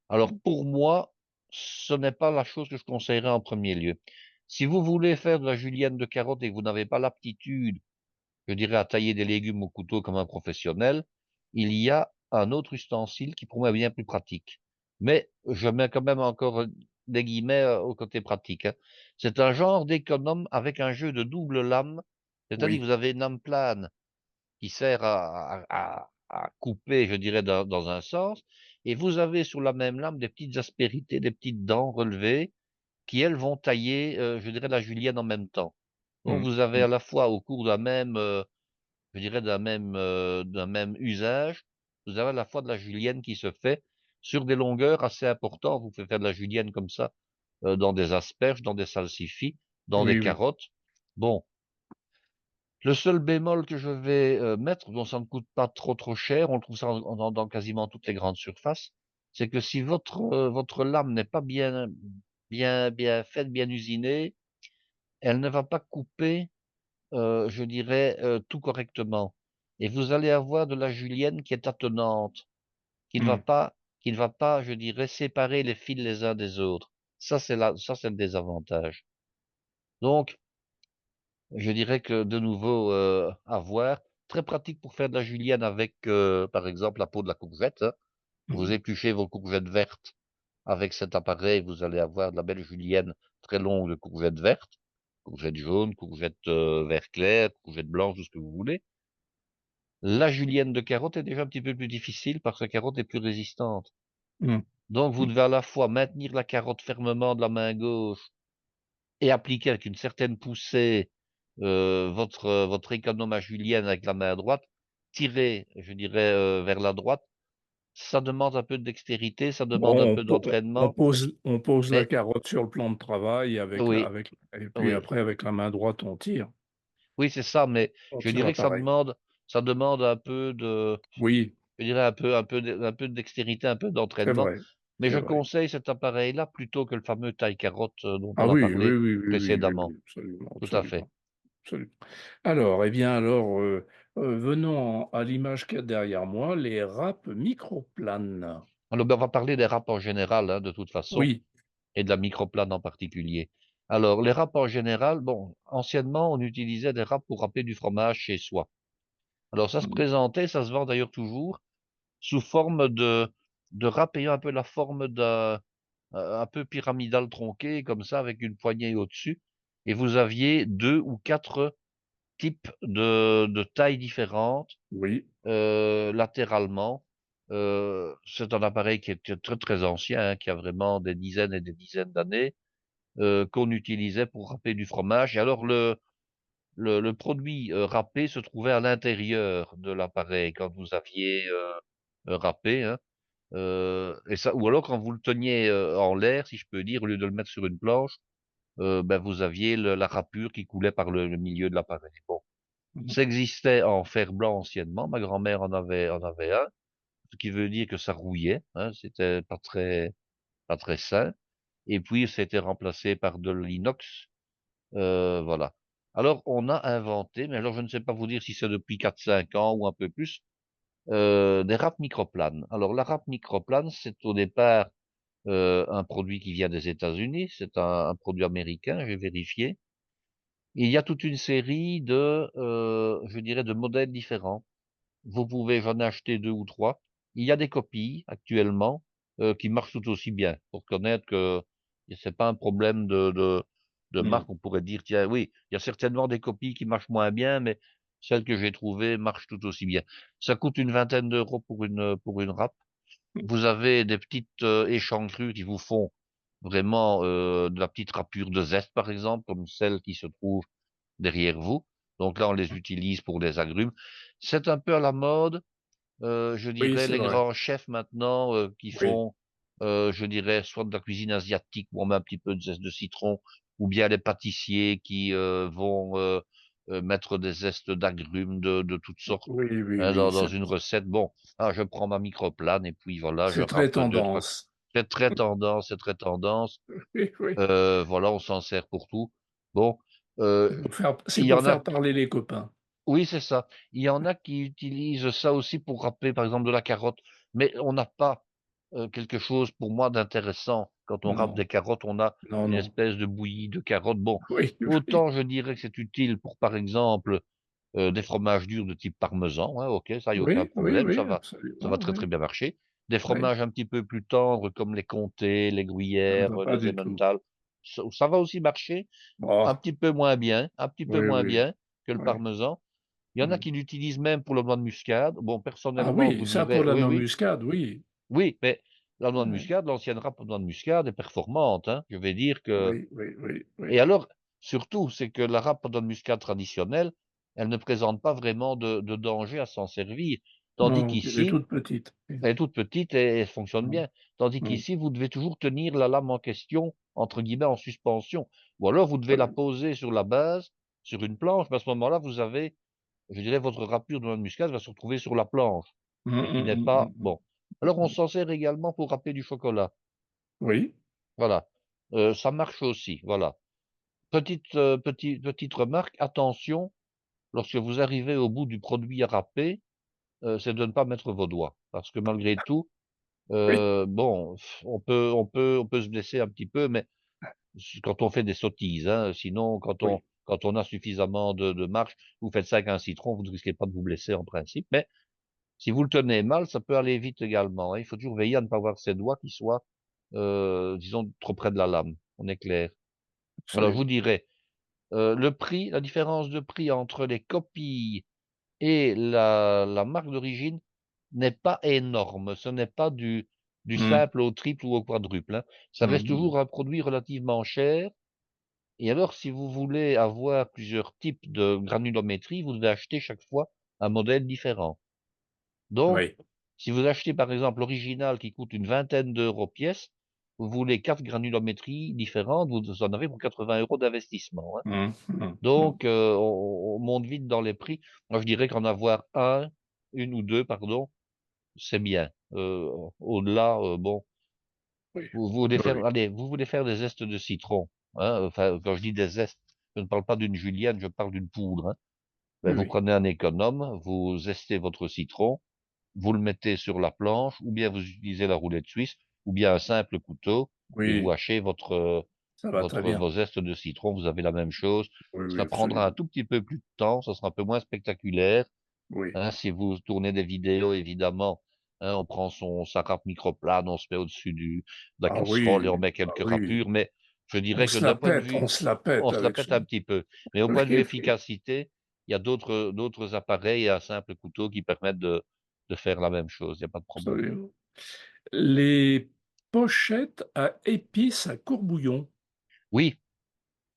Alors Mmh. pour moi, ce n'est pas la chose que je conseillerais en premier lieu. Si vous voulez faire de la julienne de carottes et que vous n'avez pas l'aptitude, je dirais, à tailler des légumes au couteau comme un professionnel, il y a un autre ustensile qui pour moi est bien plus pratique. Mais je mets quand même encore des guillemets au côté pratique, hein. C'est un genre d'économe avec un jeu de double lame, c'est-à-dire que Oui. vous avez une lame plane qui sert à couper, je dirais, dans un sens, et vous avez sur la même lame des petites aspérités, des petites dents relevées, qui elles vont tailler, je dirais, la julienne en même temps. Donc Mmh. vous avez Mmh. à la fois au cours d'un même, je dirais, d'un même usage, vous avez à la fois de la julienne qui se fait sur des longueurs assez importantes. Vous pouvez faire de la julienne comme ça, dans des asperges, dans des salsifis, dans des Oui, oui. carottes. Bon, le seul bémol que je vais, mettre, dont ça ne coûte pas trop cher, on le trouve ça dans quasiment toutes les grandes surfaces, c'est que si votre lame n'est pas bien faite, bien usinée, elle ne va pas couper, je dirais, tout correctement, et vous allez avoir de la julienne qui est tâtonnante, qui ne va Mmh. pas qui ne va pas, je dirais, séparer les fils les uns des autres. Ça c'est le désavantage. Donc je dirais que de nouveau, à voir. Très pratique pour faire de la julienne avec, par exemple, la peau de la courgette, hein. Vous Mmh. épluchez vos courgettes vertes avec cet appareil, vous allez avoir de la belle julienne très longue de courgettes vertes, courgettes jaunes, courgettes, vert clair, courgettes blanches, tout ce que vous voulez. La julienne de carotte est déjà un petit peu plus difficile parce que la carotte est plus résistante. Mmh. Donc vous Mmh. devez à la fois maintenir la carotte fermement de la main gauche et appliquer avec une certaine poussée, votre économe à julienne avec la main droite, tirer, je dirais, vers la droite. Ça demande un peu de dextérité, ça demande un Bon, peu d'entraînement, on pose la mais carotte sur le plan de travail oui, et puis oui, après avec la main droite on tire. oui, c'est ça, mais On je tire dirais à que pareil. ça demande un peu de, Oui, je dirais un peu de dextérité, un peu c'est d'entraînement, vrai, mais c'est je vrai. conseille cet appareil-là plutôt que le fameux taille-carotte, dont Ah on a oui, oui, parlé oui, oui, oui, oui, précédemment. oui, absolument, Tout à fait. absolument, absolument. Alors, eh bien alors, venons à l'image qu'il y a derrière moi, les râpes microplanes. Alors, ben, on va parler des râpes en général, hein, de toute façon, Oui. et de la microplane en particulier. Alors, les râpes en général, bon, anciennement, on utilisait des râpes pour râper du fromage chez soi. Alors, ça se Mmh. présentait, ça se vend d'ailleurs toujours, sous forme de râpe ayant un peu la forme un peu pyramidal tronqué, comme ça, avec une poignée au-dessus. Et vous aviez deux ou quatre types de tailles différentes, Oui. latéralement. C'est un appareil qui est très, très ancien, hein, qui a vraiment des dizaines et des dizaines d'années, qu'on utilisait pour râper du fromage. Et alors le produit, râpé se trouvait à l'intérieur de l'appareil quand vous aviez, râpé, hein, et ça, ou alors quand vous le teniez, en l'air, si je peux dire, au lieu de le mettre sur une planche, ben, vous aviez la râpure qui coulait par le milieu de l'appareil. Bon, Mmh. ça existait en fer blanc anciennement, ma grand-mère en avait un. ce qui veut dire que ça rouillait, hein, c'était pas très sain. Et puis, ça a été remplacé par de l'inox, voilà. Alors, on a inventé, mais alors je ne sais pas vous dire si c'est depuis 4 5 ans ou un peu plus, des râpes microplanes. Alors, la râpe microplane, c'est au départ un produit qui vient des États-Unis, c'est un produit américain, j'ai vérifié. Il y a toute une série de, je dirais, de modèles différents. Vous pouvez, j'en ai acheté 2 ou 3. Il y a des copies actuellement, qui marchent tout aussi bien, pour connaître que c'est pas un problème de Mmh. marque. On pourrait dire: «Tiens, oui, il y a certainement des copies qui marchent moins bien, mais celles que j'ai trouvées marchent tout aussi bien». Ça coûte une vingtaine d'euros pour une râpe. Vous avez des petites, échancrures qui vous font vraiment, de la petite râpure de zeste, par exemple, comme celle qui se trouve derrière vous. Donc là, on les utilise pour les agrumes. C'est un peu à la mode, je Oui, dirais c'est les vrai. grands chefs maintenant, qui Oui. font, je dirais soit de la cuisine asiatique où on met un petit peu de zeste de citron, ou bien les pâtissiers qui, vont, mettre des zestes d'agrumes de toutes sortes, Oui, oui, hein, oui, dans une recette. Bon, je prends ma microplane et puis voilà, je c'est très râpe 2-3. tendance. C'est très tendance, c'est très tendance. Oui, oui. Voilà, on s'en sert pour tout. Bon, C'est il y pour en a. faire parler les copains. Oui, c'est ça. Il y en a qui utilisent ça aussi pour râper, par exemple, de la carotte, mais on n'a pas, quelque chose pour moi d'intéressant. Quand on râpe Non, des carottes, on a non, une non. espèce de bouillie de carottes. Bon, Oui, oui. autant je dirais que c'est utile pour, par exemple, des fromages durs de type parmesan, hein, OK, ça, il y a aucun Oui, oui, problème, oui, ça va absolument, très, oui. très bien marcher. Des Oui, fromages un petit peu plus tendres comme les comtés, les ça ne gruyères, va pas les du tout. emmental, ça va aussi marcher, un Oh, petit peu moins bien, un petit peu oui, moins oui, bien que le oui. parmesan. Il y en a Mmh. qui l'utilisent même pour le noix de muscade. Bon, Ah personnellement, je vous oui, ça dirais pour la oui, oui, muscade, oui. oui, mais la noix de Ouais. muscade, l'ancienne râpe aux noix de muscade est performante, hein. Je vais dire que Oui, oui, oui, et oui. alors, surtout, c'est que la râpe aux noix de muscade traditionnelle, elle ne présente pas vraiment de danger à s'en servir. Tandis Non, elle est qu'ici, toute petite. Oui. elle est toute petite et elle fonctionne Mmh. bien. Tandis Mmh. qu'ici, vous devez toujours tenir la lame en question, entre guillemets, «en suspension». Ou alors vous devez la Oui. poser sur la base, sur une planche, mais à ce moment-là, vous avez, je dirais, votre râpure de noix de muscade va se retrouver sur la planche. Mmh, Ce qui mmh, n'est mmh, pas mmh, bon. Alors on mmh. s'en sert également pour râper du chocolat. Oui, Voilà, ça marche aussi, voilà. Petite remarque, attention, lorsque vous arrivez au bout du produit à râper, c'est de ne pas mettre vos doigts. Parce que malgré tout, oui, bon, on peut se blesser un petit peu, mais quand on fait des sottises, hein, sinon oui. quand on a suffisamment de marge, vous faites ça avec un citron, vous ne risquez pas de vous blesser en principe, mais si vous le tenez mal, ça peut aller vite également, hein. Il faut toujours veiller à ne pas avoir ses doigts qui soient, disons, trop près de la lame. On est clair. Alors je vous Absolument. dirais, le prix, la différence de prix entre les copies et la marque d'origine n'est pas énorme. Ce n'est pas du Mmh. simple au triple ou au quadruple, hein. Ça Mmh reste mh. toujours un produit relativement cher et alors si vous voulez avoir plusieurs types de granulométrie, vous devez acheter chaque fois un modèle différent. Donc, Oui. si vous achetez par exemple l'original qui coûte une vingtaine d'euros pièce, vous voulez 4 granulométries différentes, vous en avez pour 80 € d'investissement, hein. Mmh, mmh, mmh. Donc, on monte vite dans les prix. Moi, je dirais qu'en avoir une ou 2, pardon, c'est bien. Au-delà, bon, Oui, vous voulez oui, faire allez, vous voulez faire des zestes de citron, hein, enfin, quand je dis des zestes, je ne parle pas d'une julienne, je parle d'une poudre, hein. oui, Beh, vous oui. prenez un économe, vous zestez votre citron, vous le mettez sur la planche, ou bien vous utilisez la roulette suisse, ou bien un simple couteau et vous Oui, hachez ça va très bien. vos zestes de citron, vous avez la même chose. Oui, oui, Ça prendra un absolument. tout petit peu plus de temps, ça sera un peu moins spectaculaire, Oui. hein. Si vous tournez des vidéos, évidemment, hein, on prend sa râpe microplane, on se met au-dessus de la Ah casserole et on oui, met ah quelques oui. râpures, mais je dirais que d'un point de vue On se la pète on se la avec pète ça. un petit peu, mais au Oui, point de vue oui, efficacité, il y a d'autres appareils et un simple couteau qui permettent de faire la même chose, il y a pas de problème. absolument. Les pochettes à épices à courbouillon. Oui,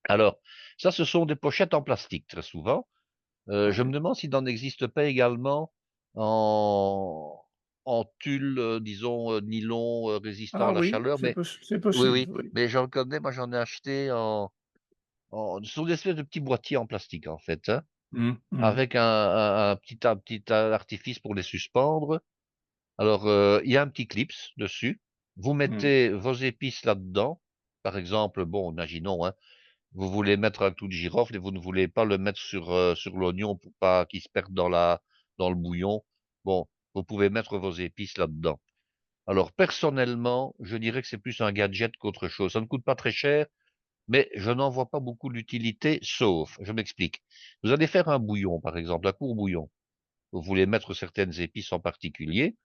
alors ça, ce sont des pochettes en plastique très souvent. Je me Oui. demande s'il n'en existe pas également en tulle, disons, nylon, résistant à Ah la oui, chaleur, mais c'est oui, possible, oui, oui. mais j'en connais, moi j'en ai acheté ce sont des espèces de petits boîtiers en plastique en fait, hein, Mmh, mmh. avec un petit artifice pour les suspendre Alors, il y a un petit clips dessus. Vous Mmh. mettez vos épices là-dedans. Par exemple, bon, imaginons, hein, vous voulez mettre un clou de girofle et vous ne voulez pas le mettre sur l'oignon pour pas qu'il se perde dans le bouillon. Bon, vous pouvez mettre vos épices là-dedans. Alors, personnellement, je dirais que c'est plus un gadget qu'autre chose. Ça ne coûte pas très cher, mais je n'en vois pas beaucoup d'utilité, sauf, je m'explique. Vous allez faire un bouillon, par exemple, un court bouillon. Vous voulez mettre certaines épices en particulier.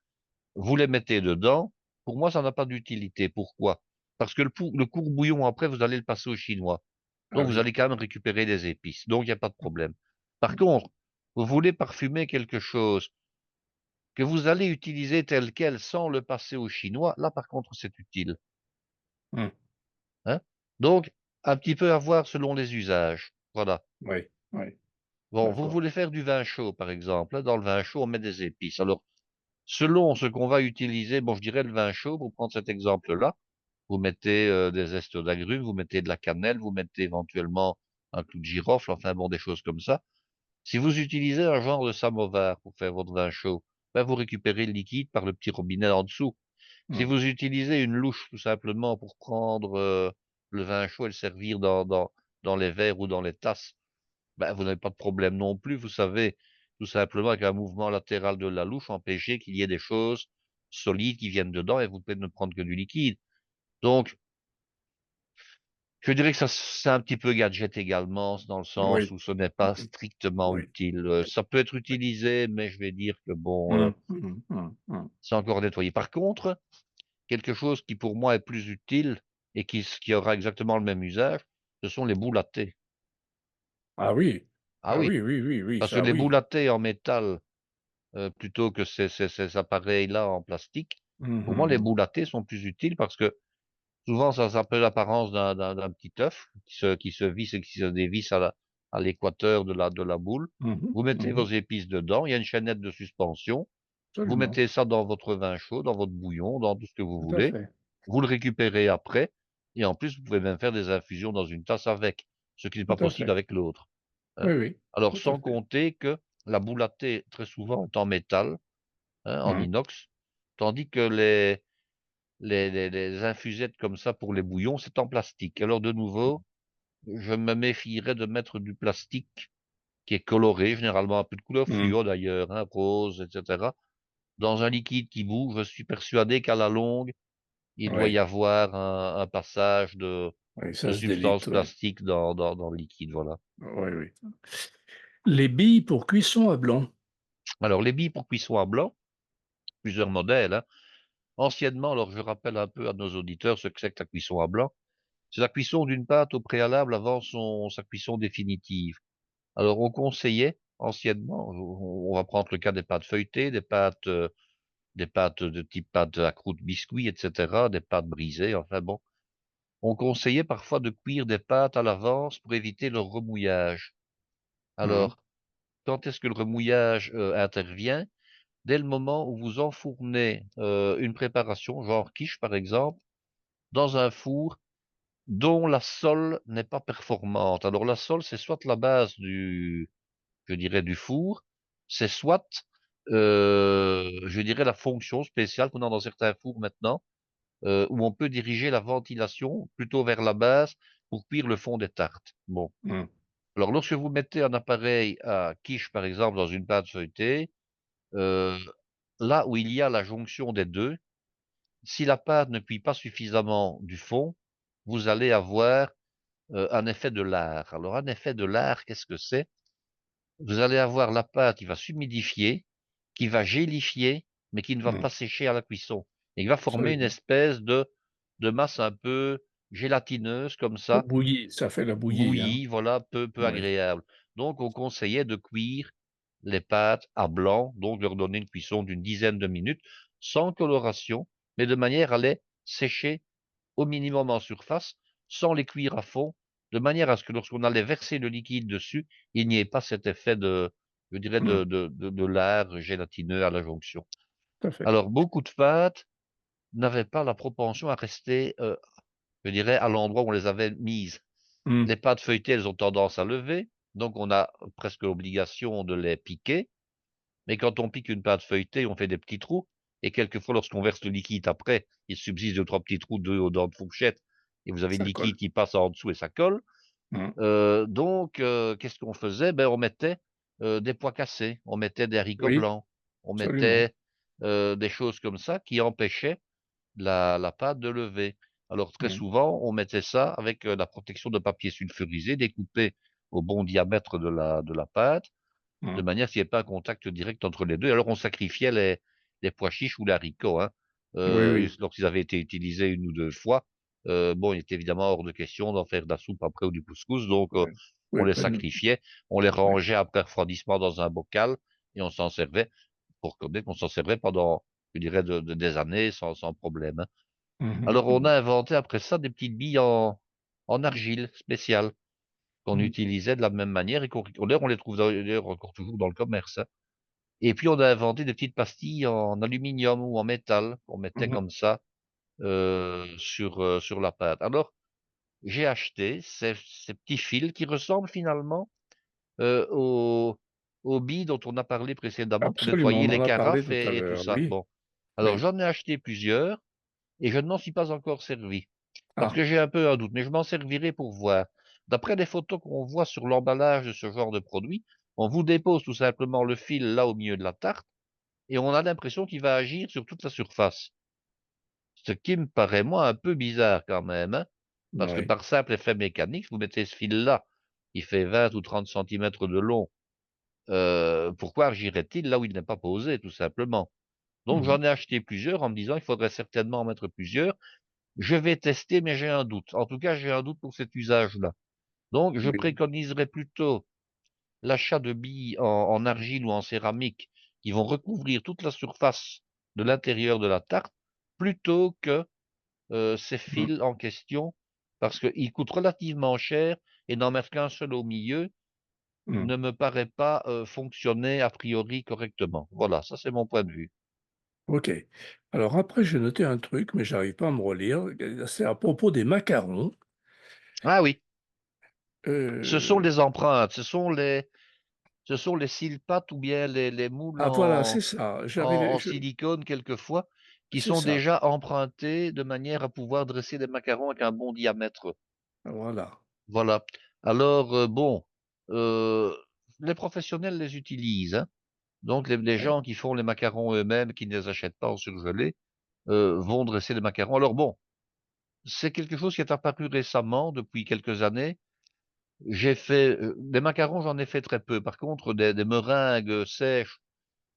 Vous les mettez dedans. Pour moi, ça n'a pas d'utilité. Pourquoi? Parce que le court bouillon, après, vous allez le passer au chinois. Ah Donc, vous oui. allez quand même récupérer des épices. Donc, il n'y a pas de problème. Par Mmh. contre, vous voulez parfumer quelque chose que vous allez utiliser tel quel sans le passer au chinois. Là, par contre, c'est utile. Mmh. Hein? Donc, un petit peu à voir selon les usages. Voilà. Oui, oui, Bon, vous d'accord. voulez faire du vin chaud, par exemple. Là, dans le vin chaud, on met des épices. Alors, selon ce qu'on va utiliser, bon, je dirais le vin chaud, pour prendre cet exemple-là, vous mettez des zestes d'agrumes, vous mettez de la cannelle, vous mettez éventuellement un clou de girofle, enfin bon, des choses comme ça. Si vous utilisez un genre de samovar pour faire votre vin chaud, ben vous récupérez le liquide par le petit robinet en dessous. Si Mmh. vous utilisez une louche tout simplement pour prendre le vin chaud et le servir dans les verres ou dans les tasses, ben vous n'avez pas de problème non plus. Vous savez tout simplement avec un mouvement latéral de la louche empêcher qu'il y ait des choses solides qui viennent dedans et vous pouvez ne prendre que du liquide. Donc, je dirais que ça, c'est un petit peu gadget également, dans le sens Oui. où ce n'est pas Mmh. strictement Oui. utile. Ça peut être utilisé, mais je vais dire que bon, Mmh. Mmh. Mmh. Mmh. c'est encore nettoyé. Par contre, quelque chose qui pour moi est plus utile et qui aura exactement le même usage, ce sont les boules à thé. Ah oui. Ah Ah oui, oui, oui, oui, oui, parce que ça les boules oui. à thé en métal, plutôt que ces appareils-là en plastique, Mmh pour moi, les mh. boules à thé sont plus utiles parce que souvent, ça a peu l'apparence d'un petit œuf qui se visse et qui se dévisse à l'équateur de la boule. Mmh mh. Vous mettez Mmh. vos épices dedans, il y a une chaînette de suspension. Vous Absolument. mettez ça dans votre vin chaud, dans votre bouillon, dans tout ce que vous Tout à voulez. fait. Vous le récupérez après et en plus, vous pouvez même faire des infusions dans une tasse avec, ce qui n'est pas Tout à possible fait. avec l'autre, hein. Oui, oui. Alors, Tout à sans fait. compter que la boule à thé, très souvent, est en métal, hein, en Mmh. inox, tandis que les infusettes comme ça pour les bouillons, c'est en plastique. Alors de nouveau, je me méfierais de mettre du plastique qui est coloré, généralement un peu de couleur Mmh. fluo d'ailleurs, hein, rose, etc. Dans un liquide qui bouge, je suis persuadé qu'à la longue, il doit y Oui. avoir un passage Oui, de ça se substances délite, oui. plastiques dans le liquide, voilà. Oui, oui. Les billes pour cuisson à blanc. Alors les billes pour cuisson à blanc, plusieurs modèles, hein. Anciennement, alors je rappelle un peu à nos auditeurs ce que c'est que la cuisson à blanc. C'est la cuisson d'une pâte au préalable avant sa cuisson définitive. Alors, on conseillait anciennement, on va prendre le cas des pâtes feuilletées, des pâtes de type pâte à croûte biscuit, etc., des pâtes brisées, enfin bon. On conseillait parfois de cuire des pâtes à l'avance pour éviter leur remouillage. Mmh. Alors, quand est-ce que le remouillage intervient? Dès le moment où vous enfournez une préparation, genre quiche par exemple, dans un four dont la sole n'est pas performante. Alors la sole, c'est soit la base je dirais du four, c'est soit, je dirais la fonction spéciale qu'on a dans certains fours maintenant, où on peut diriger la ventilation plutôt vers la base pour cuire le fond des tartes. Bon, Mmh. alors lorsque vous mettez un appareil à quiche, par exemple, dans une pâte feuilletée, heu, là où il y a la jonction des 2, si la pâte ne cuit pas suffisamment du fond, vous allez avoir, un effet de lard. Alors un effet de lard, qu'est-ce que c'est? Vous allez avoir la pâte qui va s'humidifier, qui va gélifier, mais qui ne va Mmh. pas sécher à la cuisson. Et il va former une Absolument. espèce de masse un peu gélatineuse comme La ça, bouillie, ça fait la bouillie, hein? bouillie, voilà, peu Oui. agréable. Donc on conseillait de cuire les pâtes à blanc, donc leur donner une cuisson d'une dizaine de minutes, sans coloration, mais de manière à les sécher au minimum en surface, sans les cuire à fond, de manière à ce que lorsqu'on allait verser le liquide dessus, il n'y ait pas cet effet je dirais Mmh. de lard gélatineux à la jonction. Tout à fait. Alors beaucoup de pâtes n'avaient pas la propension à rester, je dirais à l'endroit où on les avait mises. Mmh. Les pâtes feuilletées, elles ont tendance à lever, donc on a presque l'obligation de les piquer, mais quand on pique une pâte feuilletée, on fait des petits trous. et quelquefois lorsqu'on verse le liquide après, il subsiste 2 3 petits trous de aux dents de fourchette et vous avez le Ça colle. liquide qui passe en dessous et ça colle. Mmh. Qu'est-ce qu'on faisait? Ben, on mettait, des pois cassés, on mettait des haricots Oui, blancs, on absolument. mettait, des choses comme ça qui empêchaient la pâte de lever. Alors très Mmh. souvent, on mettait ça avec, la protection de papier sulfurisé découpé au bon diamètre de la pâte, de Mmh. manière qu'il y ait pas un contact direct entre les 2. Alors on sacrifiait les pois chiches ou les haricots, hein. Oui, oui. Lorsqu'ils avaient été utilisés 1 ou 2 fois, bon, il était évidemment hors de question d'en faire de la soupe après ou du couscous, donc Ouais. on Oui, les pas une sacrifiait, on les oui. rangeait après refroidissement dans un bocal et on s'en servait pour qu'on s'en servait pendant, je dirais, des années sans problème, hein. Mmh mh. Alors on Mmh. a inventé après ça des petites billes en argile spéciales qu'on Mmh. utilisait de la même manière et d'ailleurs on les trouve d'ailleurs encore toujours dans le commerce, hein. Et puis on a inventé des petites pastilles en aluminium ou en métal qu'on mettait Mmh. comme ça, sur la pâte. Alors j'ai acheté ces petits fils qui ressemblent finalement, aux billes dont on a parlé précédemment pour Absolument, nettoyer on les en a parlé carafes tout à et tout l'heure, ça. oui, Bon, alors oui. j'en ai acheté plusieurs et je ne m'en suis pas encore servi. Parce Ah, que j'ai un peu un doute, mais je m'en servirai pour voir. D'après les photos qu'on voit sur l'emballage de ce genre de produit, on vous dépose tout simplement le fil là au milieu de la tarte et on a l'impression qu'il va agir sur toute la surface. Ce qui me paraît moi un peu bizarre quand même, hein, parce que oui. par simple effet mécanique, vous mettez ce fil-là, il fait 20 ou 30 centimètres de long, pourquoi agirait-il là où il n'est pas posé tout simplement? Donc Mmh. j'en ai acheté plusieurs en me disant: «Il faudrait certainement en mettre plusieurs». Je vais tester, mais j'ai un doute. En tout cas, j'ai un doute pour cet usage-là. Donc, je Oui. préconiserais plutôt l'achat de billes en argile ou en céramique qui vont recouvrir toute la surface de l'intérieur de la tarte, plutôt que, ces Mmh. fils en question, parce qu'ils coûtent relativement cher et n'en mettre qu'un seul au milieu Mmh. ne me paraît pas, fonctionner a priori correctement. Voilà, ça c'est mon point de vue. OK. Alors après, j'ai noté un truc, mais j'arrive pas à me relire, c'est à propos des macarons. Ah oui, ce sont Heu, les empreintes, ce sont les silpattes ou bien les moules ah voilà, c'est en ça, En j'avais les en je silicone quelquefois, qui c'est sont ça, déjà empruntés de manière à pouvoir dresser des macarons avec un bon diamètre. voilà. Voilà. Alors, bon, heu, les professionnels les utilisent, hein. Donc les Ouais. gens qui font les macarons eux-mêmes, qui ne les achètent pas en surgelés, vont dresser les macarons. Alors bon, c'est quelque chose qui est apparu récemment, depuis quelques années. J'ai fait, des macarons, j'en ai fait très peu. Par contre, des meringues sèches,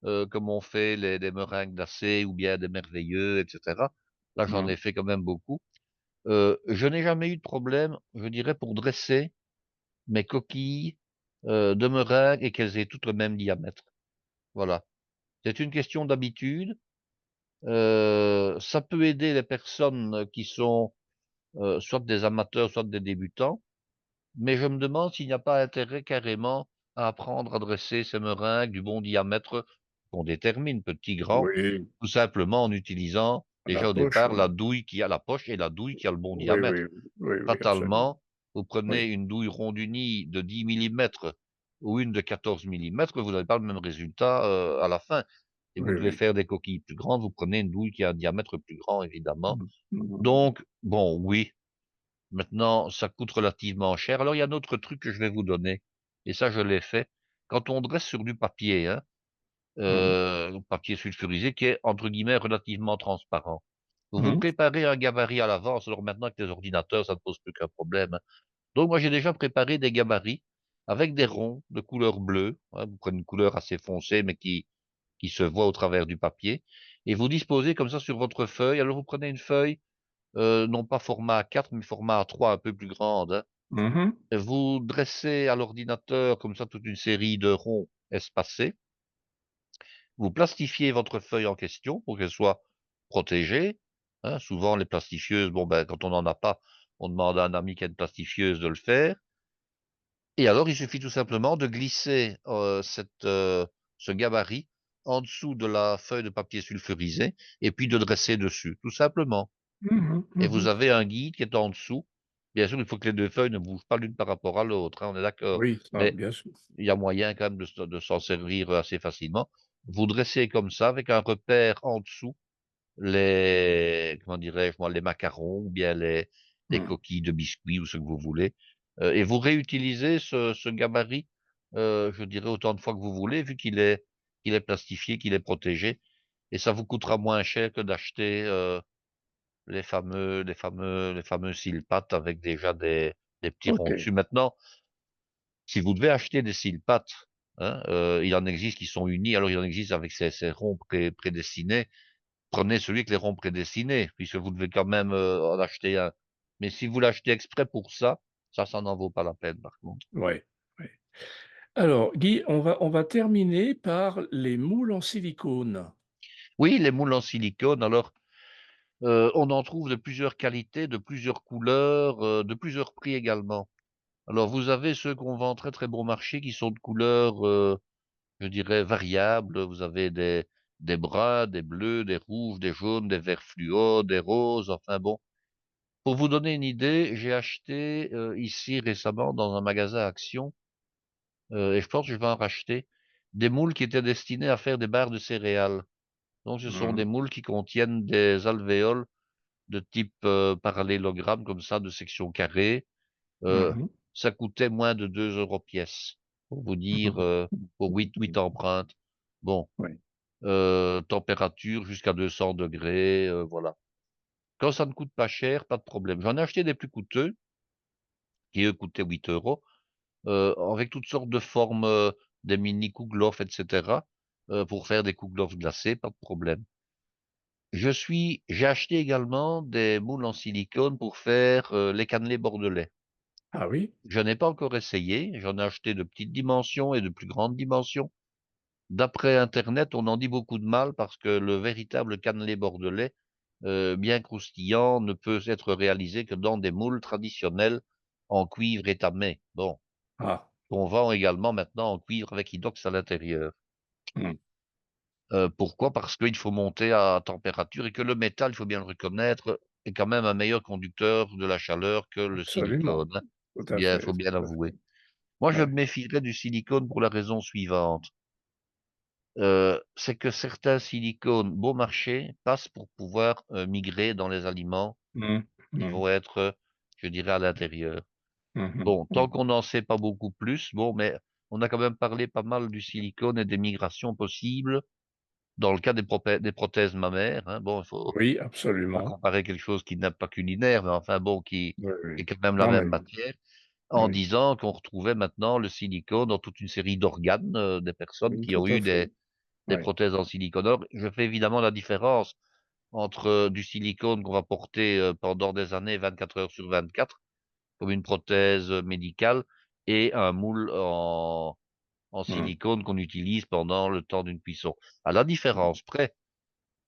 comme on fait les meringues glacées ou bien des merveilleux et cetera. Là, j'en Mmh. ai fait quand même beaucoup. Je n'ai jamais eu de problème, je dirais, pour dresser mes coquilles, de meringues et qu'elles aient toutes le même diamètre. Voilà. C'est une question d'habitude. Ça peut aider les personnes qui sont, soit des amateurs, soit des débutants, mais je me demande s'il n'y a pas intérêt carrément à apprendre à dresser ces meringues du bon diamètre qu'on détermine, petit, grand. Oui, Tout simplement en utilisant à la déjà au poche, départ oui. la douille qui a la poche et la douille qui a le bon Oui, oui, diamètre. oui, oui, absolument. Fatalement, vous prenez Oui. une douille ronde-unie de 10 millimètres ou une de 14 millimètres, vous n'avez pas le même résultat, à la fin et vous Oui, devez oui. faire des coquilles plus grandes, vous prenez une douille qui a un diamètre plus grand évidemment. Mmh. Mmh. Donc bon, oui, maintenant ça coûte relativement cher. Alors il y a un autre truc que je vais vous donner et ça je l'ai fait. Quand on dresse sur du papier, hein, Mmh. papier sulfurisé qui est entre guillemets «relativement transparent». Vous vous Mmh. préparez un gabarit à l'avance, alors maintenant avec les ordinateurs, ça ne pose plus qu'un problème, hein. Donc moi j'ai déjà préparé des gabarits avec des ronds de couleur bleue, hein, vous prenez une couleur assez foncée mais qui se voit au travers du papier et vous disposez comme ça sur votre feuille. Alors vous prenez une feuille, non pas format A4 mais format A3 un peu plus grande, hein. Mmh. Et vous dressez à l'ordinateur comme ça toute une série de ronds espacés. Vous plastifiez votre feuille en question pour qu'elle soit protégée, hein. Souvent les plastifieuses, bon, ben, quand on n'en a pas, on demande à un ami qui a une plastifieuse de le faire et alors il suffit tout simplement de glisser, ce gabarit en dessous de la feuille de papier sulfurisé et puis de dresser dessus, tout simplement Mmh. et vous Mmh. avez un guide qui est en dessous. Bien sûr, il faut que les 2 feuilles ne bougent pas l'une par rapport à l'autre, hein, on est d'accord, Oui, ça, mais bien sûr. il y a moyen quand même de s'en servir assez facilement. Vous dressez comme ça avec un repère en dessous les, comment dirais-je moi, les macarons ou bien les Mmh. coquilles de biscuits ou ce que vous voulez. Et vous réutilisez ce gabarit, je dirais autant de fois que vous voulez, vu qu'il est plastifié, qu'il est protégé. Et ça vous coûtera moins cher que d'acheter les fameux cils-pattes avec déjà des petits ronds OK. dessus. Maintenant, si vous devez acheter des cils-pattes, hein, il en existe qui sont unis, alors il en existe avec ces ronds prédestinés. Prenez celui avec les ronds prédestinés, puisque vous devez quand même en acheter un. Mais si vous l'achetez exprès pour ça, ça n'en vaut pas la peine, par contre. Ouais, ouais. Alors Guy, on va terminer par les moules en silicone. Oui, les moules en silicone, alors, on en trouve de plusieurs qualités, de plusieurs couleurs, de plusieurs prix également. Alors, vous avez ceux qu'on vend très très bon marché, qui sont de couleurs, je dirais, variables. Vous avez des bruns, des bleus, des rouges, des jaunes, des verts fluo, des roses, enfin bon. Pour vous donner une idée, j'ai acheté ici récemment dans un magasin Action, et je pense que je vais en racheter, des moules qui étaient destinés à faire des barres de céréales. Donc ce sont des Mmh. moules qui contiennent des alvéoles de type parallélogramme, comme ça, de section carrée. Mmh Euh, mh. Ça coûtait moins de 2 euros pièce, pour vous dire, Mmh. pour huit empreintes. Bon, Oui. température jusqu'à 200 degrés, voilà. Quand ça ne coûte pas cher, pas de problème. J'en ai acheté des plus coûteux, qui eux coûtaient 8 euros. Avec toutes sortes de formes, des mini kouglof et cetera, pour faire des kouglof glacés, pas de problème. J'ai acheté également des moules en silicone pour faire, les cannelés bordelais. Ah oui? Je n'ai pas encore essayé, j'en ai acheté de petites dimensions et de plus grandes dimensions. D'après internet, on en dit beaucoup de mal parce que le véritable cannelé bordelais, bien croustillant, ne peut être réalisé que dans des moules traditionnels en cuivre étamé. Bon, Ah. qu'on vend également maintenant en cuivre avec inox à l'intérieur. Mmh. Pourquoi? Parce qu'il faut monter à température et que le métal, il faut bien le reconnaître, est quand même un meilleur conducteur de la chaleur que le Absolument. silicone, hein. Tout à fait, Faut bien tout à l'avouer. fait. Moi, je me Ouais. méfierais du silicone pour la raison suivante. C'est que certains silicones bon marché passent pour pouvoir migrer dans les aliments Mmh. qui Mmh. vont être, je dirais, à l'intérieur. Mmh mh. Bon, tant Mmh. qu'on n'en sait pas beaucoup plus, bon, mais on a quand même parlé pas mal du silicone et des migrations possibles. Dans le cas des prothèses mammaires, hein, bon, il faut Oui, pas absolument. comparer quelque chose qui n'est pas culinaire, mais enfin bon, Oui, qui est oui. quand même la Non, même mais matière, en oui. disant qu'on retrouvait maintenant le silicone dans toute une série d'organes des personnes Mmh, qui tout ont à eu fait. des Ouais. prothèses en silicone. Or, je fais évidemment la différence entre du silicone qu'on va porter pendant des années, 24 heures sur 24, comme une prothèse médicale, et un moule en Mmh. silicone qu'on utilise pendant le temps d'une cuisson. À la Mmh. différence près,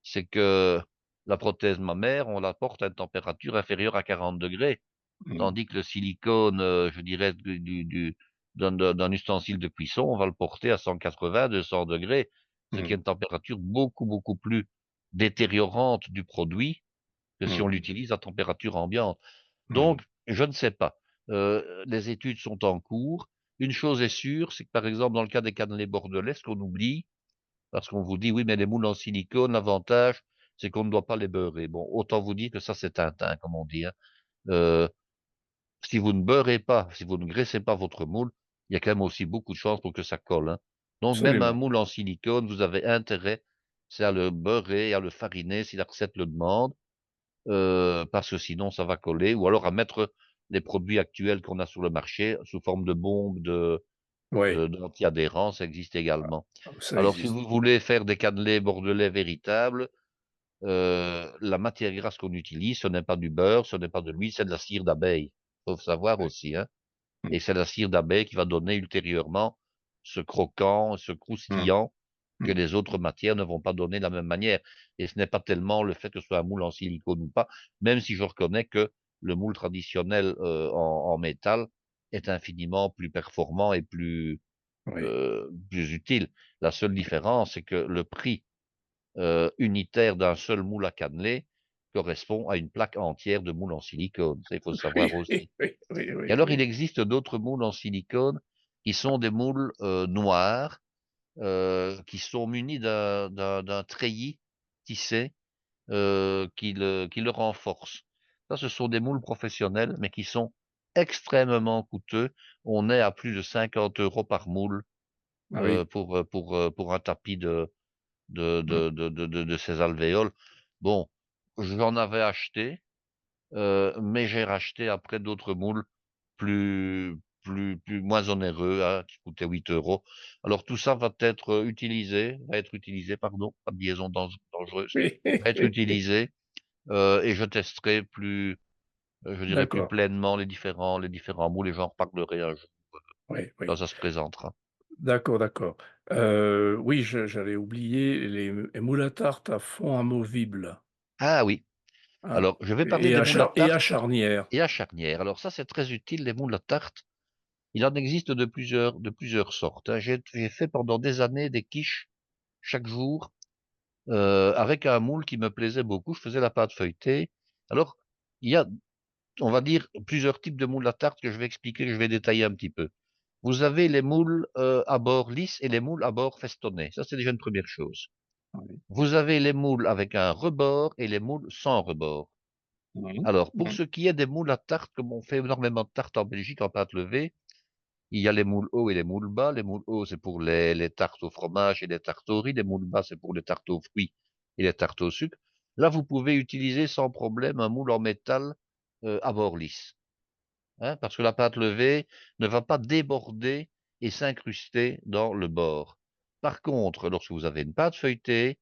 c'est que la prothèse mammaire, on la porte à une température inférieure à 40 degrés, Mmh. tandis que le silicone, je dirais d'un ustensile de cuisson, on va le porter à 180, 200 degrés, ce qui est Mmh. une température beaucoup, beaucoup plus détériorante du produit que si on Mmh. l'utilise à température ambiante. Mmh. Donc, je ne sais pas. Les études sont en cours. Une chose est sûre, c'est que par exemple, dans le cas des cannelés bordelais, ce qu'on oublie, parce qu'on vous dit: «Oui, mais les moules en silicone, l'avantage, c'est qu'on ne doit pas les beurrer». Bon, autant vous dire que ça, c'est Tintin, comme on dit, hein. Heu, Si vous ne beurrez pas, si vous ne graissez pas votre moule, il y a quand même aussi beaucoup de chances pour que ça colle, hein. Donc même un Absolument. moule en silicone, vous avez intérêt, c'est à le beurrer, à le fariner si la recette le demande, parce que sinon ça va coller, ou alors à mettre les produits actuels qu'on a sur le marché sous forme de bombes Ouais. d'anti-adhérents, ça existe également. Ça Alors si existe. vous voulez faire des cannelés bordelais véritables, la matière grasse qu'on utilise, ce n'est pas du beurre, ce n'est pas de l'huile, c'est de la cire d'abeille. Faut le savoir Ouais. aussi, hein. Mmh. Et c'est la cire d'abeille qui va donner ultérieurement ce croquant, ce Mmh. croustillant que Mmh. les autres matières ne vont pas donner de la même manière. Et ce n'est pas tellement le fait que ce soit un moule en silicone ou pas, même si je reconnais que le moule traditionnel en métal est infiniment plus performant et Oui. plus utile. La seule différence, c'est que le prix unitaire d'un seul moule à cannelé correspond à une plaque entière de moule en silicone. Ça, il faut le savoir Oui, oui, aussi. oui, oui, Et oui, alors, il oui. existe d'autres moules en silicone qui sont des moules noirs, qui sont munis d'un treillis tissé, qui le renforce. Ça, ce sont des moules professionnels, mais qui sont extrêmement coûteux. On est à plus de 50 € par moule, Ah oui. pour un tapis Mmh. de ces alvéoles. Bon, j'en avais acheté, mais j'ai racheté après d'autres moules moins onéreux, hein, qui coûtaient 8 €. Alors tout ça va être utilisé, pardon, pas de liaison dangereuse, Oui. va être utilisé, et je testerai je dirais plus D'accord. pleinement les différents moules et j'en reparlerai un jour Oui, quand oui. ça se présentera. D'accord, d'accord. Oui, j'allais oublier les moules à tarte à fond amovible. Ah oui, Ah, alors je vais parler des moules à et à tarte charnière. et à charnière. Alors ça, c'est très utile, les moules à tarte. Il en existe de plusieurs sortes, hein. J'ai fait pendant des années des quiches chaque jour, avec un moule qui me plaisait beaucoup. Je faisais la pâte feuilletée. Alors, il y a, on va dire, plusieurs types de moules à tarte que je vais expliquer, que je vais détailler un petit peu. Vous avez les moules, à bord lisse et les moules à bord festonné. Ça, c'est déjà une première chose. Oui. Vous avez les moules avec un rebord et les moules sans rebord. Mmh. Alors, pour Mmh. ce qui est des moules à tarte, comme on fait énormément de tartes en Belgique en pâte levée, il y a les moules hauts et les moules bas. Les moules hauts, c'est pour les tartes au fromage et les tartes au riz. Les moules bas, c'est pour les tartes aux fruits et les tartes au sucre. Là, vous pouvez utiliser sans problème un moule en métal, à bord lisse, hein, parce que la pâte levée ne va pas déborder et s'incruster dans le bord. Par contre, lorsque vous avez une pâte feuilletée,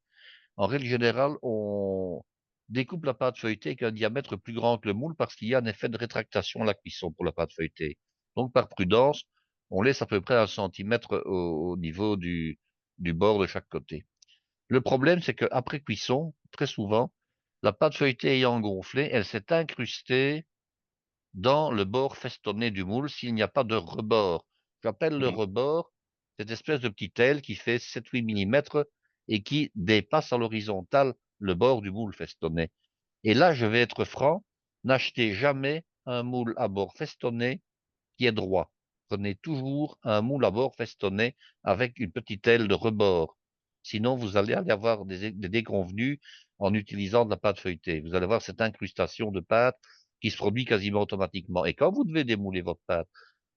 en règle générale, on découpe la pâte feuilletée avec un diamètre plus grand que le moule parce qu'il y a un effet de rétractation à la cuisson pour la pâte feuilletée. Donc, par prudence, on laisse à peu près 1 centimètre au niveau du bord de chaque côté. Le problème, c'est qu'après cuisson, très souvent, la pâte feuilletée ayant gonflé, elle s'est incrustée dans le bord festonné du moule s'il n'y a pas de rebord. J'appelle le Mmh. rebord cette espèce de petite aile qui fait 7-8 millimètres et qui dépasse à l'horizontale le bord du moule festonné. Et là, je vais être franc, n'achetez jamais un moule à bord festonné qui est droit. Prenez toujours un moule à bord festonné avec une petite aile de rebord. Sinon, vous allez aller avoir des déconvenues en utilisant de la pâte feuilletée. Vous allez avoir cette incrustation de pâte qui se produit quasiment automatiquement. Et quand vous devez démouler votre pâte,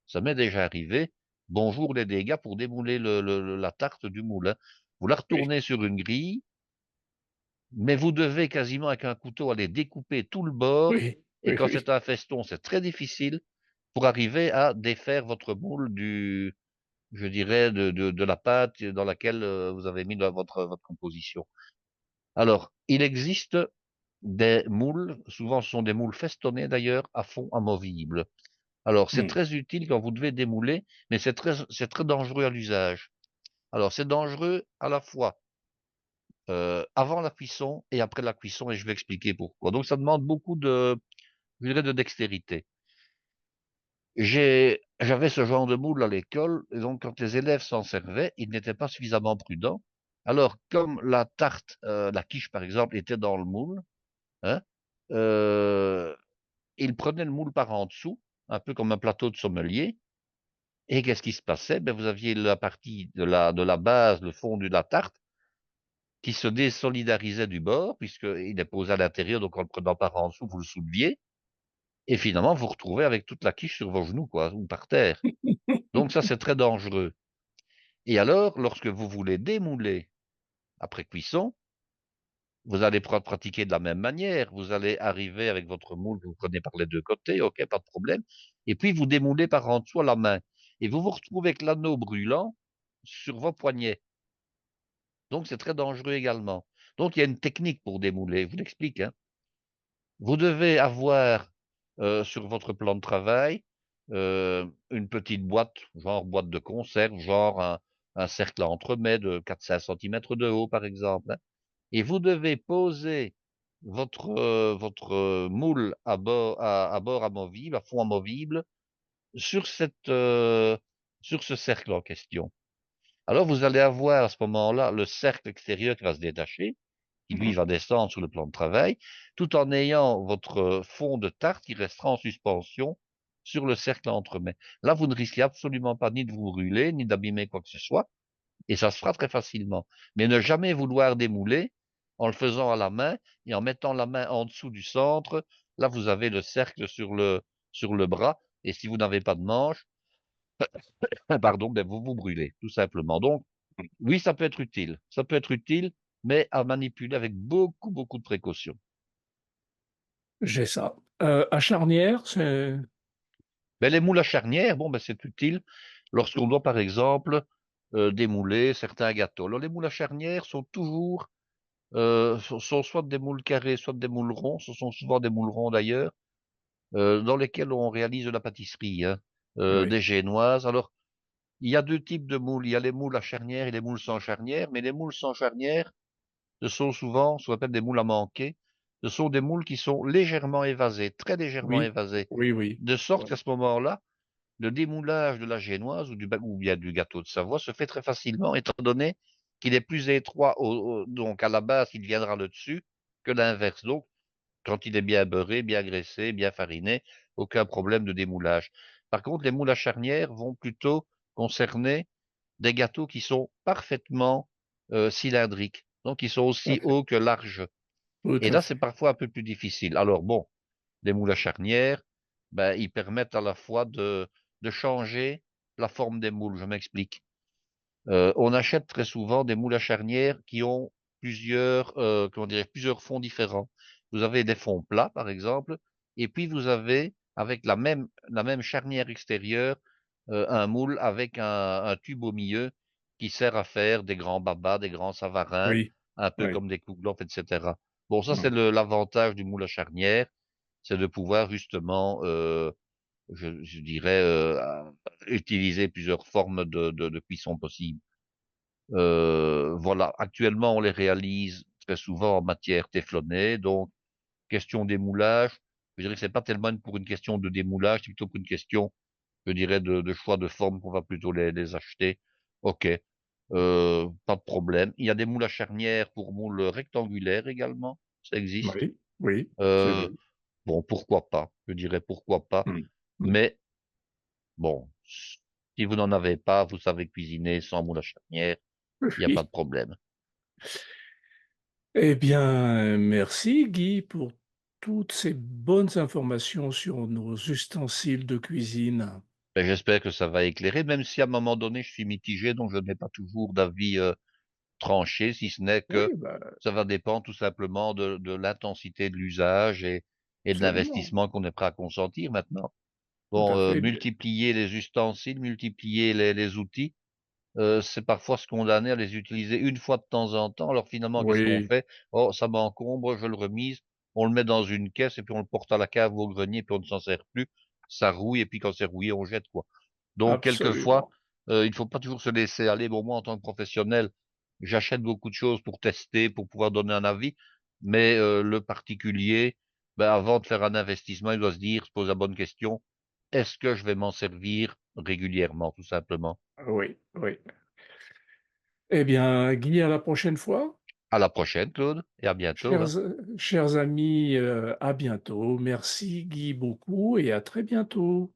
ça m'est déjà arrivé, bonjour les dégâts pour démouler la tarte du moule, hein. Vous la Oui, retournez sur une grille, mais vous devez quasiment avec un couteau aller découper tout le bord. oui, Et oui, quand c'est oui. un feston, c'est très difficile pour arriver à défaire votre moule je dirais, de la pâte dans laquelle vous avez mis votre composition. Alors, il existe des moules, souvent ce sont des moules festonnés d'ailleurs, à fond amovible. Alors, c'est Mmh. très utile quand vous devez démouler, mais c'est très dangereux à l'usage. Alors, c'est dangereux à la fois avant la cuisson et après la cuisson, et je vais expliquer pourquoi. Donc, ça demande beaucoup je dirais, de dextérité. J'avais ce genre de moule à l'école, et donc quand les élèves s'en servaient, ils n'étaient pas suffisamment prudents. Alors, comme la tarte, la quiche par exemple, était dans le moule, hein, euh, ils prenaient le moule par en dessous, un peu comme un plateau de sommelier. Et qu'est-ce qui se passait? Ben, vous aviez la partie de la base, le fond de la tarte, qui se désolidarisait du bord, puisqu'il est posé à l'intérieur, donc en le prenant par en dessous, vous le souleviez. Et finalement, vous vous retrouvez avec toute la quiche sur vos genoux, quoi, ou par terre. Donc ça, c'est très dangereux. Et alors, lorsque vous voulez démouler après cuisson, vous allez pratiquer de la même manière. Vous allez arriver avec votre moule, vous prenez par les deux côtés, ok, pas de problème. Et puis vous démoulez par en dessous à la main. Et vous vous retrouvez avec l'anneau brûlant sur vos poignets. Donc c'est très dangereux également. Donc il y a une technique pour démouler. Je vous l'explique, hein. Vous devez avoir sur votre plan de travail une petite boîte, genre boîte de conserve, genre un cercle à entremets de 4-5 centimètres de haut, par exemple, hein. Et vous devez poser votre moule à bord amovible, à fond amovible, sur sur ce cercle en question. Alors vous allez avoir à ce moment-là le cercle extérieur qui va se détacher, qui lui Mmh. va descendre sur le plan de travail, tout en ayant votre fond de tarte qui restera en suspension sur le cercle à entremets. Là, vous ne risquez absolument pas ni de vous brûler, ni d'abîmer quoi que ce soit. et ça se fera très facilement. Mais ne jamais vouloir démouler en le faisant à la main et en mettant la main en dessous du centre. Là, vous avez le cercle sur le bras. Et si vous n'avez pas de manche, pardon, ben vous vous brûlez, tout simplement. Donc, oui, ça peut être utile. Ça peut être utile, mais à manipuler avec beaucoup, beaucoup de précaution. J'ai ça. À charnière, c'est Ben, les moules à charnière, bon, ben, c'est utile lorsqu'on doit, par exemple, démouler certains gâteaux. Alors, les moules à charnière sont toujours, sont soit des moules carrés, soit des moules ronds. Ce sont souvent des moules ronds d'ailleurs, dans lesquels on réalise de la pâtisserie, hein, oui, des génoises. Alors, il y a deux types de moules. Il y a les moules à charnière et les moules sans charnière. Mais les moules sans charnière, ce sont souvent ce qu'on appelle des moules à manquer. Ce sont des moules qui sont légèrement évasés, très légèrement oui, évasés. oui, oui. De sorte Ouais. qu'à ce moment-là, le démoulage de la génoise ou bien du gâteau de Savoie se fait très facilement, étant donné qu'il est plus étroit, donc à la base, il viendra le dessus, que l'inverse. Donc, quand il est bien beurré, bien graissé, bien fariné, aucun problème de démoulage. Par contre, les moules à charnière vont plutôt concerner des gâteaux qui sont parfaitement cylindriques, donc ils sont Tout à aussi fait. hauts que larges. Tout Et à là, c'est fait. parfois un peu plus difficile. Alors bon, les moules à charnière, ben, ils permettent à la fois de changer la forme des moules. Je m'explique. On achète très souvent des moules à charnière qui ont plusieurs, comment dire, plusieurs fonds différents. Vous avez des fonds plats, par exemple, et puis vous avez, avec la même charnière extérieure, un moule avec un tube au milieu qui sert à faire des grands babas, des grands savarins, Oui, un peu oui. comme des kouglof, etc. Bon, ça, c'est Ouais. l'avantage du moule à charnière, c'est de pouvoir justement, je dirais, utiliser plusieurs formes de cuisson possibles. Voilà, actuellement, on les réalise très souvent en matière téflonnée. Donc, question démoulage, je dirais que c'est pas tellement pour une question de démoulage, c'est plutôt pour une question, je dirais, de choix de forme qu'on va plutôt les acheter. OK, pas de problème. Il y a des moules à charnière pour moules rectangulaires également, ça existe. Oui, oui, c'est Euh, vrai. bon, pourquoi pas? Je dirais pourquoi pas. Mmh. Mmh. Mais bon, si vous n'en avez pas, vous savez cuisiner sans moule à charnière, il n'y a pas de Oui. problème. Eh bien, merci Guy pour toutes ces bonnes informations sur nos ustensiles de cuisine. Ben, j'espère que ça va éclairer, même si à un moment donné, je suis mitigé, donc je n'ai pas toujours d'avis tranché, si ce n'est Oui, que bah, ça va dépendre tout simplement de l'intensité de l'usage et de absolument, l'investissement qu'on est prêt à consentir maintenant. tout Bon, à fait. multiplier les ustensiles, multiplier les outils, c'est parfois se condamner à les utiliser une fois de temps en temps. Alors finalement, qu'est-ce qu'on Oui, fait? Oh, ça m'encombre, je le remise, on le met dans une caisse et puis on le porte à la cave ou au grenier, puis on ne s'en sert plus. Ça rouille et puis quand c'est rouillé, on jette quoi. Donc, quelquefois, absolument. il ne faut pas toujours se laisser aller. Bon, moi, en tant que professionnel, j'achète beaucoup de choses pour tester, pour pouvoir donner un avis. Mais le particulier, ben, avant de faire un investissement, il doit se dire, se poser la bonne question, est-ce que je vais m'en servir régulièrement, tout simplement? Oui, oui. Eh bien, Guy, à la prochaine fois. À la prochaine, Claude, et à bientôt, hein. Chers amis, à bientôt. Merci Guy beaucoup et à très bientôt.